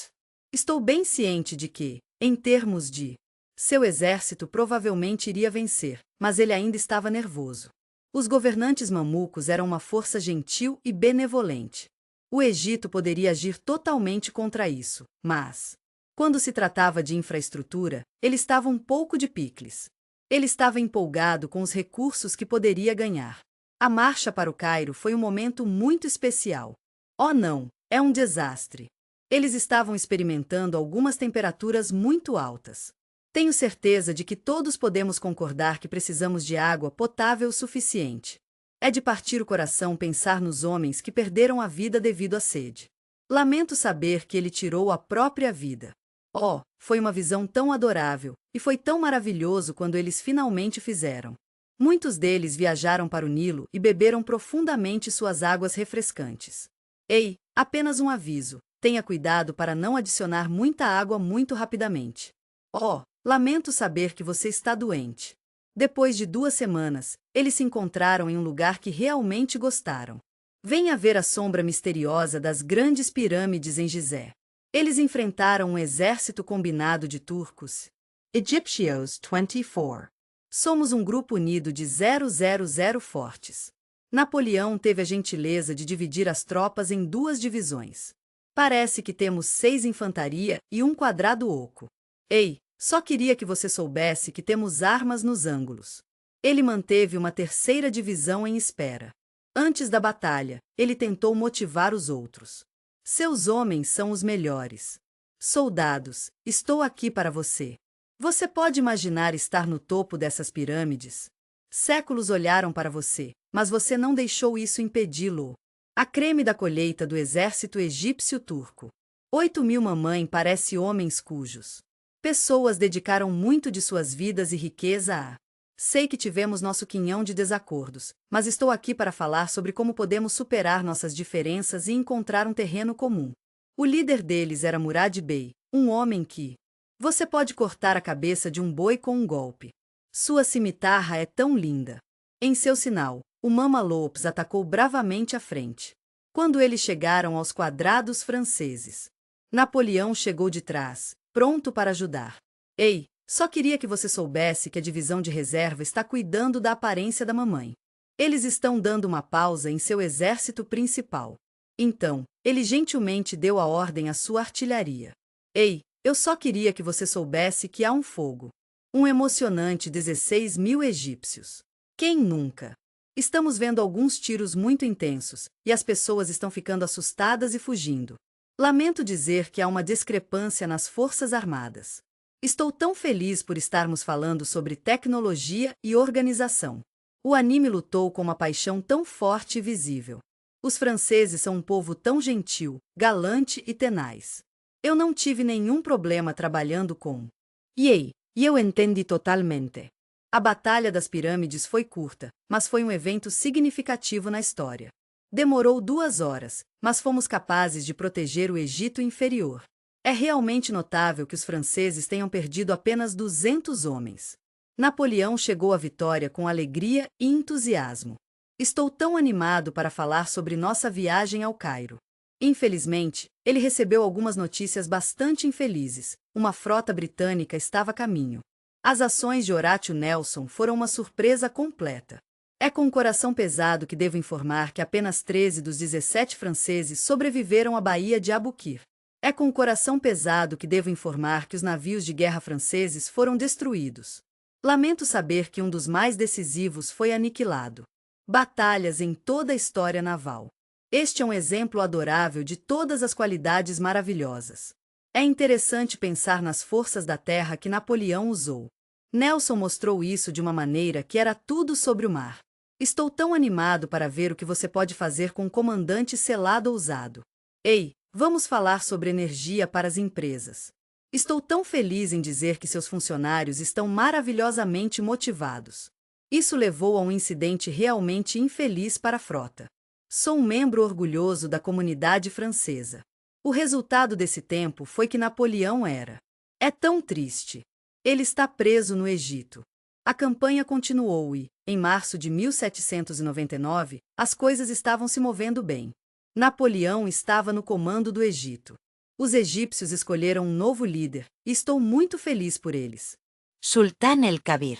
Estou bem ciente de que, em termos de. Seu exército provavelmente iria vencer, mas ele ainda estava nervoso. Os governantes mamucos eram uma força gentil e benevolente. O Egito poderia agir totalmente contra isso, mas, quando se tratava de infraestrutura, ele estava um pouco de picles. Ele estava empolgado com os recursos que poderia ganhar. A marcha para o Cairo foi um momento muito especial. Oh não, é um desastre. Eles estavam experimentando algumas temperaturas muito altas. Tenho certeza de que todos podemos concordar que precisamos de água potável suficiente. É de partir o coração pensar nos homens que perderam a vida devido à sede. Lamento saber que ele tirou a própria vida. Oh, foi uma visão tão adorável, e foi tão maravilhoso quando eles finalmente fizeram. Muitos deles viajaram para o Nilo e beberam profundamente suas águas refrescantes. Ei, apenas um aviso: tenha cuidado para não adicionar muita água muito rapidamente. Oh, lamento saber que você está doente. Depois de 2 semanas, eles se encontraram em um lugar que realmente gostaram. Venha ver a sombra misteriosa das grandes pirâmides em Gizé. Eles enfrentaram um exército combinado de turcos. Egyptios 24. Somos um grupo unido de 000 fortes. Napoleão teve a gentileza de dividir as tropas em 2 divisões. Parece que temos 6 infantaria e um quadrado oco. Ei, só queria que você soubesse que temos armas nos ângulos. Ele manteve uma 3ª divisão em espera. Antes da batalha, ele tentou motivar os outros. Seus homens são os melhores. Soldados, estou aqui para você. Você pode imaginar estar no topo dessas pirâmides? Séculos olharam para você, mas você não deixou isso impedi-lo. A creme da colheita do exército egípcio-turco. 8.000 mamãe parece homens cujos. Pessoas dedicaram muito de suas vidas e riqueza a. Sei que tivemos nosso quinhão de desacordos, mas estou aqui para falar sobre como podemos superar nossas diferenças e encontrar um terreno comum. O líder deles era Murad Bey, um homem que... Você pode cortar a cabeça de um boi com um golpe. Sua cimitarra é tão linda. Em seu sinal, o Mama Lopes atacou bravamente à frente. Quando eles chegaram aos quadrados franceses, Napoleão chegou de trás, pronto para ajudar. Ei, só queria que você soubesse que a divisão de reserva está cuidando da aparência da mamãe. Eles estão dando uma pausa em seu exército principal. Então, ele gentilmente deu a ordem à sua artilharia. Ei, eu só queria que você soubesse que há um fogo. Um emocionante 16.000 egípcios. Quem nunca? Estamos vendo alguns tiros muito intensos, e as pessoas estão ficando assustadas e fugindo. Lamento dizer que há uma discrepância nas Forças Armadas. Estou tão feliz por estarmos falando sobre tecnologia e organização. O anime lutou com uma paixão tão forte e visível. Os franceses são um povo tão gentil, galante e tenaz. Eu não tive nenhum problema trabalhando com. E eu entendi totalmente. A Batalha das Pirâmides foi curta, mas foi um evento significativo na história. Demorou 2 horas, mas fomos capazes de proteger o Egito Inferior. É realmente notável que os franceses tenham perdido apenas 200 homens. Napoleão chegou à vitória com alegria e entusiasmo. Estou tão animado para falar sobre nossa viagem ao Cairo. Infelizmente, ele recebeu algumas notícias bastante infelizes. Uma frota britânica estava a caminho. As ações de Horatio Nelson foram uma surpresa completa. É com o coração pesado que devo informar que apenas 13 dos 17 franceses sobreviveram à Baía de Aboukir. É com o coração pesado que devo informar que os navios de guerra franceses foram destruídos. Lamento saber que um dos mais decisivos foi aniquilado. Batalhas em toda a história naval. Este é um exemplo adorável de todas as qualidades maravilhosas. É interessante pensar nas forças da terra que Napoleão usou. Nelson mostrou isso de uma maneira que era tudo sobre o mar. Estou tão animado para ver o que você pode fazer com um comandante selado ousado. Ei, vamos falar sobre energia para as empresas. Estou tão feliz em dizer que seus funcionários estão maravilhosamente motivados. Isso levou a um incidente realmente infeliz para a frota. Sou um membro orgulhoso da comunidade francesa. O resultado desse tempo foi que Napoleão era. É tão triste. Ele está preso no Egito. A campanha continuou e, em março de 1799, as coisas estavam se movendo bem. Napoleão estava no comando do Egito. Os egípcios escolheram um novo líder, e estou muito feliz por eles. Sultán el-Kabir.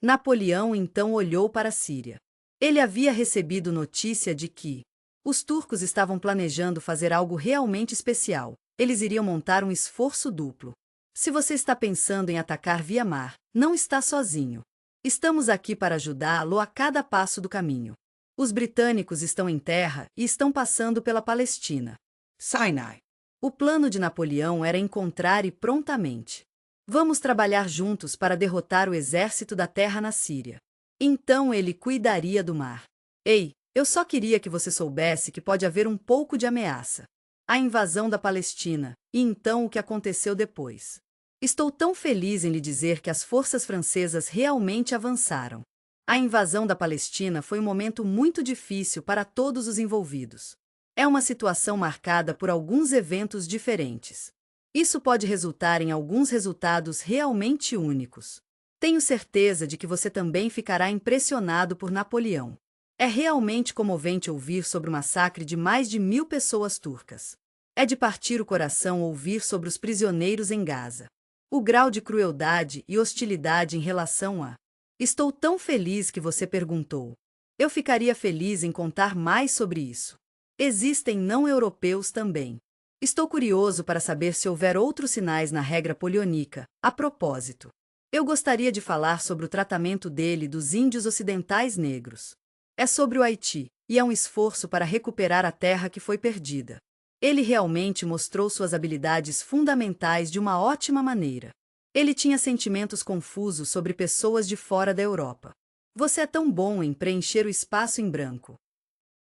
Napoleão então olhou para a Síria. Ele havia recebido notícia de que os turcos estavam planejando fazer algo realmente especial. Eles iriam montar um esforço duplo. Se você está pensando em atacar via mar, não está sozinho. Estamos aqui para ajudá-lo a cada passo do caminho. Os britânicos estão em terra e estão passando pela Palestina. Sinai. O plano de Napoleão era encontrar e prontamente. Vamos trabalhar juntos para derrotar o exército da terra na Síria. Então ele cuidaria do mar. Ei, eu só queria que você soubesse que pode haver um pouco de ameaça. a invasão da Palestina, e então o que aconteceu depois. Estou tão feliz em lhe dizer que as forças francesas realmente avançaram. A invasão da Palestina foi um momento muito difícil para todos os envolvidos. É uma situação marcada por alguns eventos diferentes. Isso pode resultar em alguns resultados realmente únicos. Tenho certeza de que você também ficará impressionado por Napoleão. É realmente comovente ouvir sobre o massacre de mais de 1.000 pessoas turcas. É de partir o coração ouvir sobre os prisioneiros em Gaza. O grau de crueldade e hostilidade em relação a... Estou tão feliz que você perguntou. Eu ficaria feliz em contar mais sobre isso. Existem não-europeus também. Estou curioso para saber se houver outros sinais na regra poliônica. A propósito, eu gostaria de falar sobre o tratamento dele dos índios ocidentais negros. É sobre o Haiti, e é um esforço para recuperar a terra que foi perdida. Ele realmente mostrou suas habilidades fundamentais de uma ótima maneira. Ele tinha sentimentos confusos sobre pessoas de fora da Europa. Você é tão bom em preencher o espaço em branco.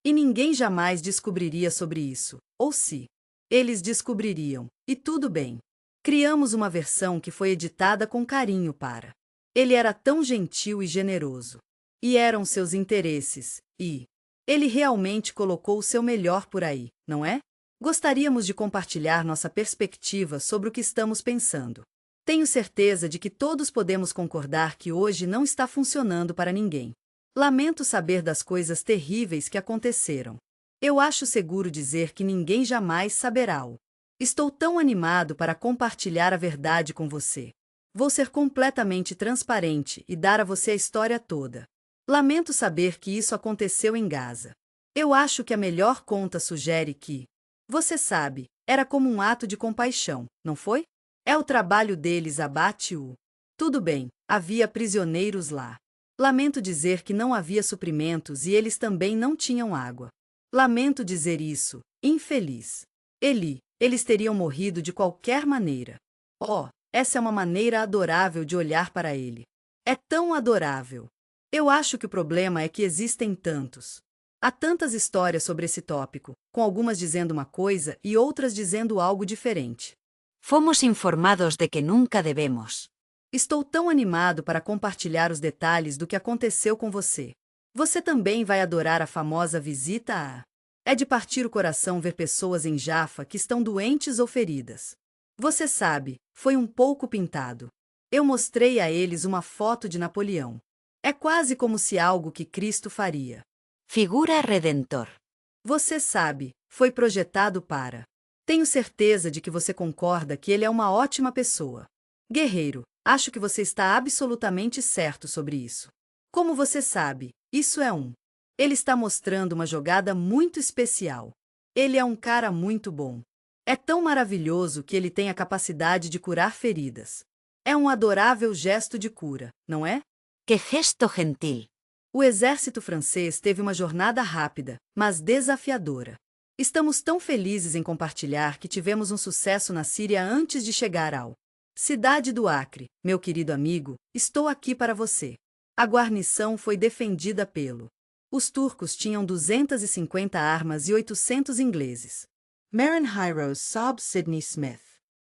E ninguém jamais descobriria sobre isso, ou se eles descobririam, e tudo bem. Criamos uma versão que foi editada com carinho para. Ele era tão gentil e generoso. E eram seus interesses, e ele realmente colocou o seu melhor por aí, não é? Gostaríamos de compartilhar nossa perspectiva sobre o que estamos pensando. Tenho certeza de que todos podemos concordar que hoje não está funcionando para ninguém. Lamento saber das coisas terríveis que aconteceram. Eu acho seguro dizer que ninguém jamais saberá. Estou tão animado para compartilhar a verdade com você. Vou ser completamente transparente e dar a você a história toda. Lamento saber que isso aconteceu em Gaza. Eu acho que a melhor conta sugere que, você sabe, era como um ato de compaixão, não foi? É o trabalho deles abate-o. Tudo bem, havia prisioneiros lá. Lamento dizer que não havia suprimentos e eles também não tinham água. Lamento dizer isso, infeliz. Eles teriam morrido de qualquer maneira. Oh, essa é uma maneira adorável de olhar para ele. É tão adorável. Eu acho que o problema é que existem tantos. Há tantas histórias sobre esse tópico, com algumas dizendo uma coisa e outras dizendo algo diferente. Fomos informados de que nunca devemos. Estou tão animado para compartilhar os detalhes do que aconteceu com você. Você também vai adorar a famosa visita a... É de partir o coração ver pessoas em Jaffa que estão doentes ou feridas. Você sabe, foi um pouco pintado. Eu mostrei a eles uma foto de Napoleão. É quase como se algo que Cristo faria. Figura Redentor. Você sabe, foi projetado para. Tenho certeza de que você concorda que ele é uma ótima pessoa. Guerreiro, acho que você está absolutamente certo sobre isso. Como você sabe, isso é um. Ele está mostrando uma jogada muito especial. Ele é um cara muito bom. É tão maravilhoso que ele tem a capacidade de curar feridas. É um adorável gesto de cura, não é? Que gesto gentil. O exército francês teve uma jornada rápida, mas desafiadora. Estamos tão felizes em compartilhar que tivemos um sucesso na Síria antes de chegar ao Cidade do Acre. Meu querido amigo, estou aqui para você. A guarnição foi defendida pelo. Os turcos tinham 250 armas e 800 ingleses. Marin Heroes sob Sidney Smith.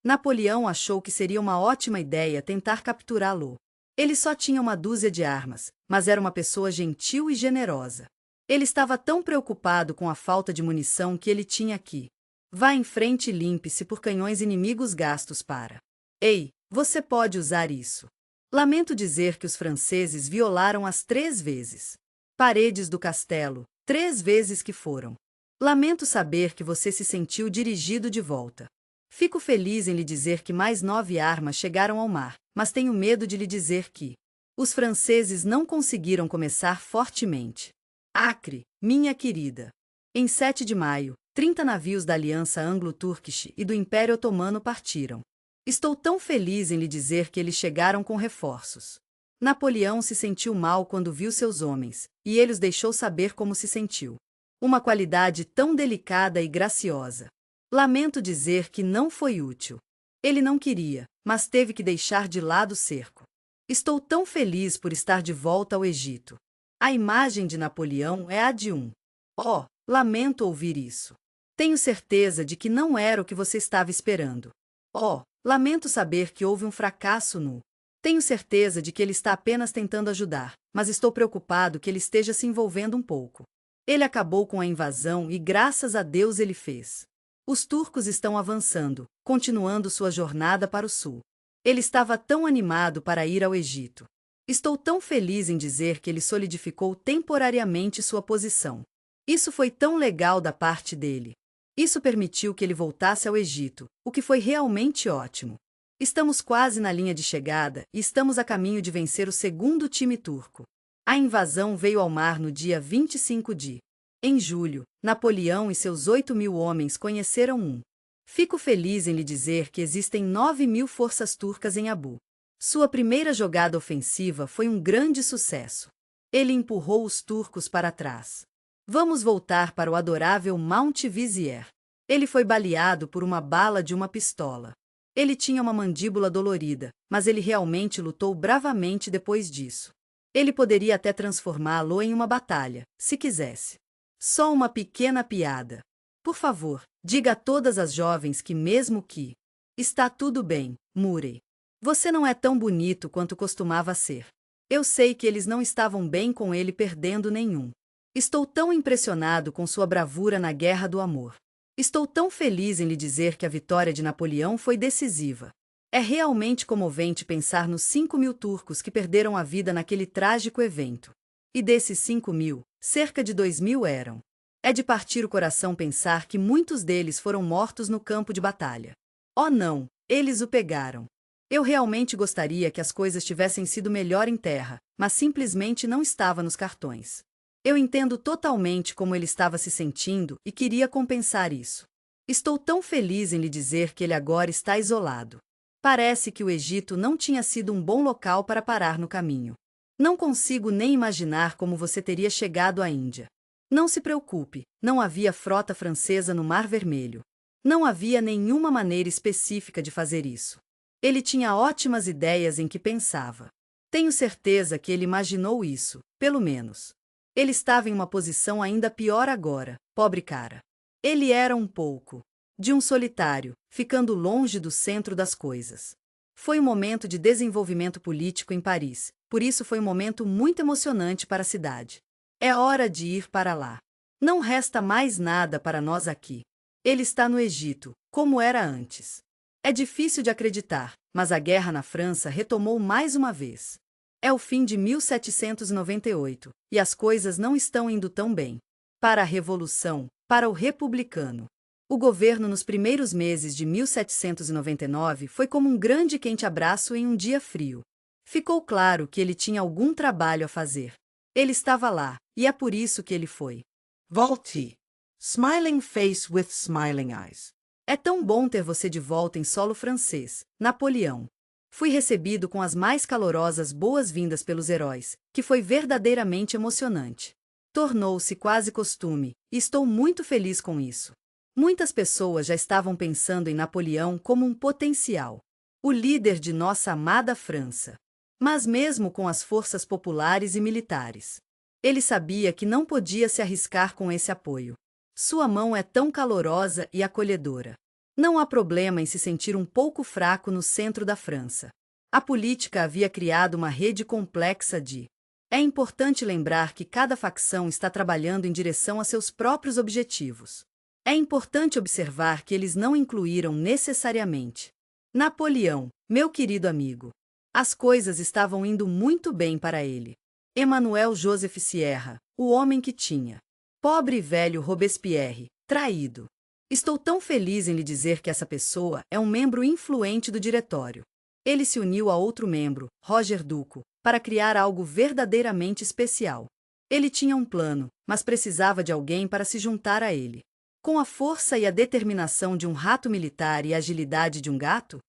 Napoleão achou que seria uma ótima ideia tentar capturá-lo. Ele só tinha uma dúzia de armas, mas era uma pessoa gentil e generosa. Ele estava tão preocupado com a falta de munição que ele tinha aqui. Vá em frente e limpe-se por canhões inimigos gastos para. Ei, você pode usar isso. Lamento dizer que os franceses violaram as 3 vezes. Paredes do castelo, 3 vezes que foram. Lamento saber que você se sentiu dirigido de volta. Fico feliz em lhe dizer que mais 9 armas chegaram ao mar, mas tenho medo de lhe dizer que os franceses não conseguiram começar fortemente. Acre, minha querida. Em 7 de maio, 30 navios da Aliança Anglo-Turkish e do Império Otomano partiram. Estou tão feliz em lhe dizer que eles chegaram com reforços. Napoleão se sentiu mal quando viu seus homens, e ele os deixou saber como se sentiu. Uma qualidade tão delicada e graciosa. Lamento dizer que não foi útil. Ele não queria, mas teve que deixar de lado o cerco. Estou tão feliz por estar de volta ao Egito. A imagem de Napoleão é a de um. Oh, lamento ouvir isso. Tenho certeza de que não era o que você estava esperando. Oh, lamento saber que houve um fracasso no. Tenho certeza de que ele está apenas tentando ajudar, mas estou preocupado que ele esteja se envolvendo um pouco. Ele acabou com a invasão e graças a Deus ele fez. Os turcos estão avançando, continuando sua jornada para o sul. Ele estava tão animado para ir ao Egito. Estou tão feliz em dizer que ele solidificou temporariamente sua posição. Isso foi tão legal da parte dele. Isso permitiu que ele voltasse ao Egito, o que foi realmente ótimo. Estamos quase na linha de chegada e estamos a caminho de vencer o segundo time turco. A invasão veio ao mar no dia 25 de. Em julho, Napoleão e seus 8.000 homens conheceram um. Fico feliz em lhe dizer que existem 9.000 forças turcas em Abu. Sua primeira jogada ofensiva foi um grande sucesso. Ele empurrou os turcos para trás. Vamos voltar para o adorável Mount Vizier. Ele foi baleado por uma bala de uma pistola. Ele tinha uma mandíbula dolorida, mas ele realmente lutou bravamente depois disso. Ele poderia até transformá-lo em uma batalha, se quisesse. Só uma pequena piada. Por favor, diga a todas as jovens que mesmo que... Está tudo bem, Murray. Você não é tão bonito quanto costumava ser. Eu sei que eles não estavam bem com ele perdendo nenhum. Estou tão impressionado com sua bravura na Guerra do Amor. Estou tão feliz em lhe dizer que a vitória de Napoleão foi decisiva. É realmente comovente pensar nos 5.000 turcos que perderam a vida naquele trágico evento. E desses 5.000, cerca de 2.000 eram. É de partir o coração pensar que muitos deles foram mortos no campo de batalha. Oh não, eles o pegaram. Eu realmente gostaria que as coisas tivessem sido melhor em terra, mas simplesmente não estava nos cartões. Eu entendo totalmente como ele estava se sentindo e queria compensar isso. Estou tão feliz em lhe dizer que ele agora está isolado. Parece que o Egito não tinha sido um bom local para parar no caminho. Não consigo nem imaginar como você teria chegado à Índia. Não se preocupe, não havia frota francesa no Mar Vermelho. Não havia nenhuma maneira específica de fazer isso. Ele tinha ótimas ideias em que pensava. Tenho certeza que ele imaginou isso, pelo menos. Ele estava em uma posição ainda pior agora, pobre cara. Ele era um pouco de um solitário, ficando longe do centro das coisas. Foi um momento de desenvolvimento político em Paris, por isso foi um momento muito emocionante para a cidade. É hora de ir para lá. Não resta mais nada para nós aqui. Ele está no Egito, como era antes. É difícil de acreditar, mas a guerra na França retomou mais uma vez. É o fim de 1798, e as coisas não estão indo tão bem. Para a Revolução, para o republicano. O governo nos primeiros meses de 1799 foi como um grande quente abraço em um dia frio. Ficou claro que ele tinha algum trabalho a fazer. Ele estava lá, e é por isso que ele foi. Volte. Smiling face with smiling eyes. É tão bom ter você de volta em solo francês, Napoleão. Fui recebido com as mais calorosas boas-vindas pelos heróis, que foi verdadeiramente emocionante. Tornou-se quase costume, e estou muito feliz com isso. Muitas pessoas já estavam pensando em Napoleão como um potencial, o líder de nossa amada França. Mas mesmo com as forças populares e militares, ele sabia que não podia se arriscar com esse apoio. Sua mão é tão calorosa e acolhedora. Não há problema em se sentir um pouco fraco no centro da França. A política havia criado uma rede complexa de... É importante lembrar que cada facção está trabalhando em direção a seus próprios objetivos. É importante observar que eles não incluíram necessariamente Napoleão, meu querido amigo. As coisas estavam indo muito bem para ele. Emmanuel Joseph Sierra, o homem que tinha. Pobre e velho Robespierre, traído. Estou tão feliz em lhe dizer que essa pessoa é um membro influente do diretório. Ele se uniu a outro membro, Roger Duco, para criar algo verdadeiramente especial. Ele tinha um plano, mas precisava de alguém para se juntar a ele. Com a força e a determinação de um rato militar e a agilidade de um gato?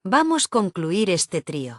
Vamos concluir este trío.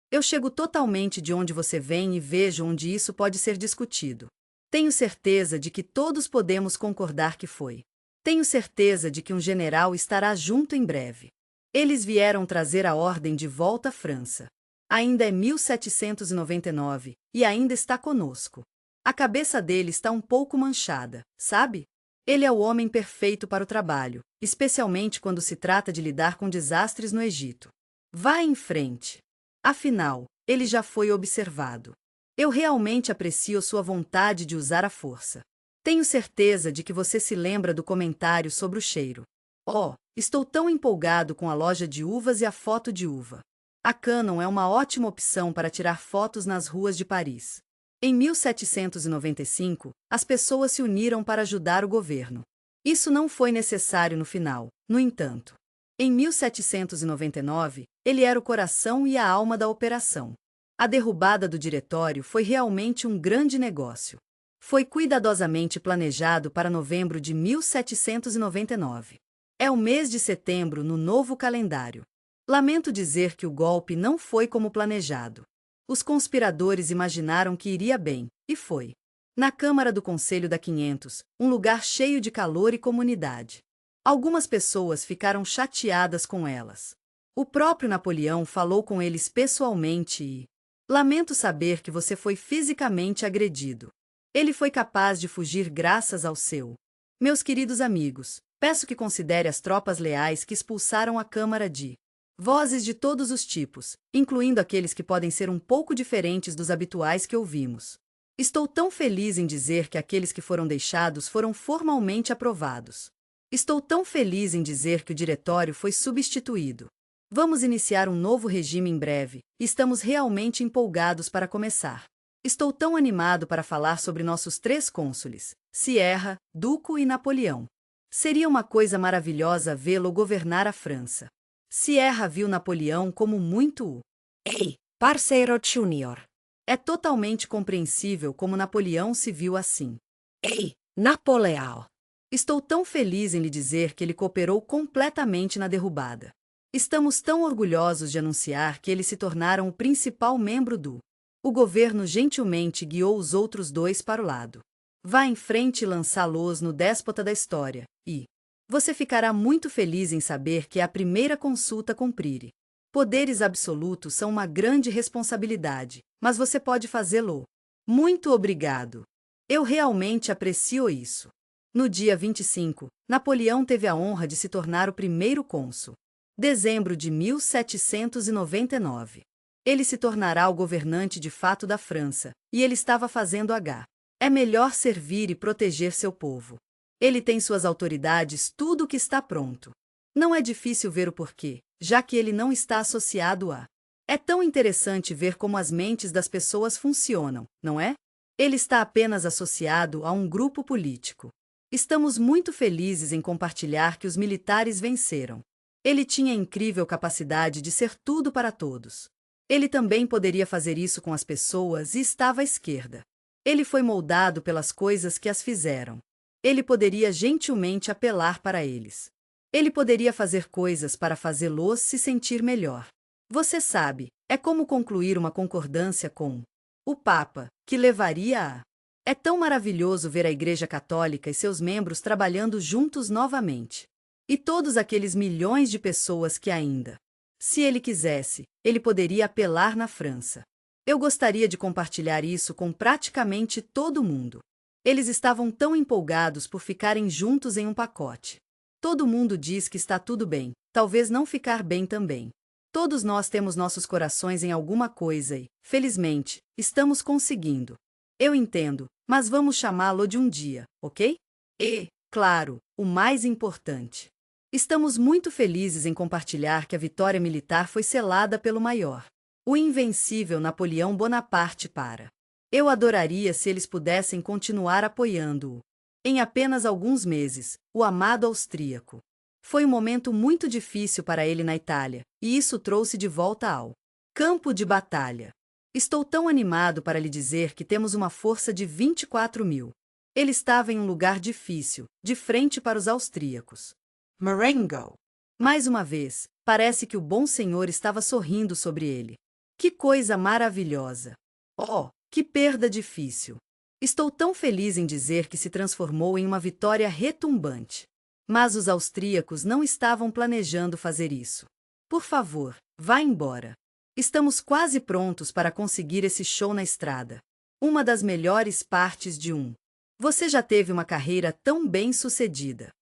Eu chego totalmente de onde você vem e vejo onde isso pode ser discutido. Tenho certeza de que todos podemos concordar que foi. Tenho certeza de que um general estará junto em breve. Eles vieram trazer a ordem de volta à França. Ainda é 1799, e ainda está conosco. A cabeça dele está um pouco manchada, sabe? Ele é o homem perfeito para o trabalho, especialmente quando se trata de lidar com desastres no Egito. Vá em frente. Afinal, ele já foi observado. Eu realmente aprecio sua vontade de usar a força. Tenho certeza de que você se lembra do comentário sobre o cheiro. Oh, estou tão empolgado com a loja de uvas e a foto de uva. A Canon é uma ótima opção para tirar fotos nas ruas de Paris. Em 1795, as pessoas se uniram para ajudar o governo. Isso não foi necessário no final, no entanto. Em 1799, ele era o coração e a alma da operação. A derrubada do diretório foi realmente um grande negócio. Foi cuidadosamente planejado para novembro de 1799. É o mês de setembro no novo calendário. Lamento dizer que o golpe não foi como planejado. Os conspiradores imaginaram que iria bem, e foi. Na Câmara do Conselho da 500, um lugar cheio de calor e comunidade. Algumas pessoas ficaram chateadas com elas. O próprio Napoleão falou com eles pessoalmente e... Lamento saber que você foi fisicamente agredido. Ele foi capaz de fugir graças ao seu. Meus queridos amigos, peço que considere as tropas leais que expulsaram a Câmara de... Vozes de todos os tipos, incluindo aqueles que podem ser um pouco diferentes dos habituais que ouvimos. Estou tão feliz em dizer que aqueles que foram deixados foram formalmente aprovados. Estou tão feliz em dizer que o diretório foi substituído. Vamos iniciar um novo regime em breve, e estamos realmente empolgados para começar. Estou tão animado para falar sobre nossos 3 cônsules, Sierra, Duco e Napoleão. Seria uma coisa maravilhosa vê-lo governar a França. Sierra viu Napoleão como muito o Ei, parceiro Júnior. É totalmente compreensível como Napoleão se viu assim. Ei, Napoleão. Estou tão feliz em lhe dizer que ele cooperou completamente na derrubada. Estamos tão orgulhosos de anunciar que eles se tornaram o principal membro do... O governo gentilmente guiou os outros 2 para o lado. Vá em frente e lançá-los no déspota da história, e... Você ficará muito feliz em saber que é a primeira consulta cumprir. Poderes absolutos são uma grande responsabilidade, mas você pode fazê-lo. Muito obrigado. Eu realmente aprecio isso. No dia 25, Napoleão teve a honra de se tornar o primeiro cônsul. Dezembro de 1799. Ele se tornará o governante de fato da França, e ele estava fazendo H. É melhor servir e proteger seu povo. Ele tem suas autoridades, tudo o que está pronto. Não é difícil ver o porquê, já que ele não está associado a... É tão interessante ver como as mentes das pessoas funcionam, não é? Ele está apenas associado a um grupo político. Estamos muito felizes em compartilhar que os militares venceram. Ele tinha incrível capacidade de ser tudo para todos. Ele também poderia fazer isso com as pessoas e estava à esquerda. Ele foi moldado pelas coisas que as fizeram. Ele poderia gentilmente apelar para eles. Ele poderia fazer coisas para fazê-los se sentir melhor. Você sabe, é como concluir uma concordância com o Papa, que levaria a... É tão maravilhoso ver a Igreja Católica e seus membros trabalhando juntos novamente. E todos aqueles milhões de pessoas que ainda... Se ele quisesse, ele poderia apelar na França. Eu gostaria de compartilhar isso com praticamente todo mundo. Eles estavam tão empolgados por ficarem juntos em um pacote. Todo mundo diz que está tudo bem, talvez não ficar bem também. Todos nós temos nossos corações em alguma coisa e, felizmente, estamos conseguindo. Eu entendo, mas vamos chamá-lo de um dia, ok? E, claro, o mais importante. Estamos muito felizes em compartilhar que a vitória militar foi selada pelo maior, o invencível Napoleão Bonaparte para... Eu adoraria se eles pudessem continuar apoiando-o. Em apenas alguns meses, o amado austríaco. Foi um momento muito difícil para ele na Itália, e isso trouxe de volta ao campo de batalha. Estou tão animado para lhe dizer que temos uma força de 24.000. Ele estava em um lugar difícil, de frente para os austríacos. Marengo. Mais uma vez, parece que o bom senhor estava sorrindo sobre ele. Que coisa maravilhosa! Oh, que perda difícil! Estou tão feliz em dizer que se transformou em uma vitória retumbante. Mas os austríacos não estavam planejando fazer isso. Por favor, vá embora. Estamos quase prontos para conseguir esse show na estrada. Uma das melhores partes de um Você já teve uma carreira tão bem-sucedida.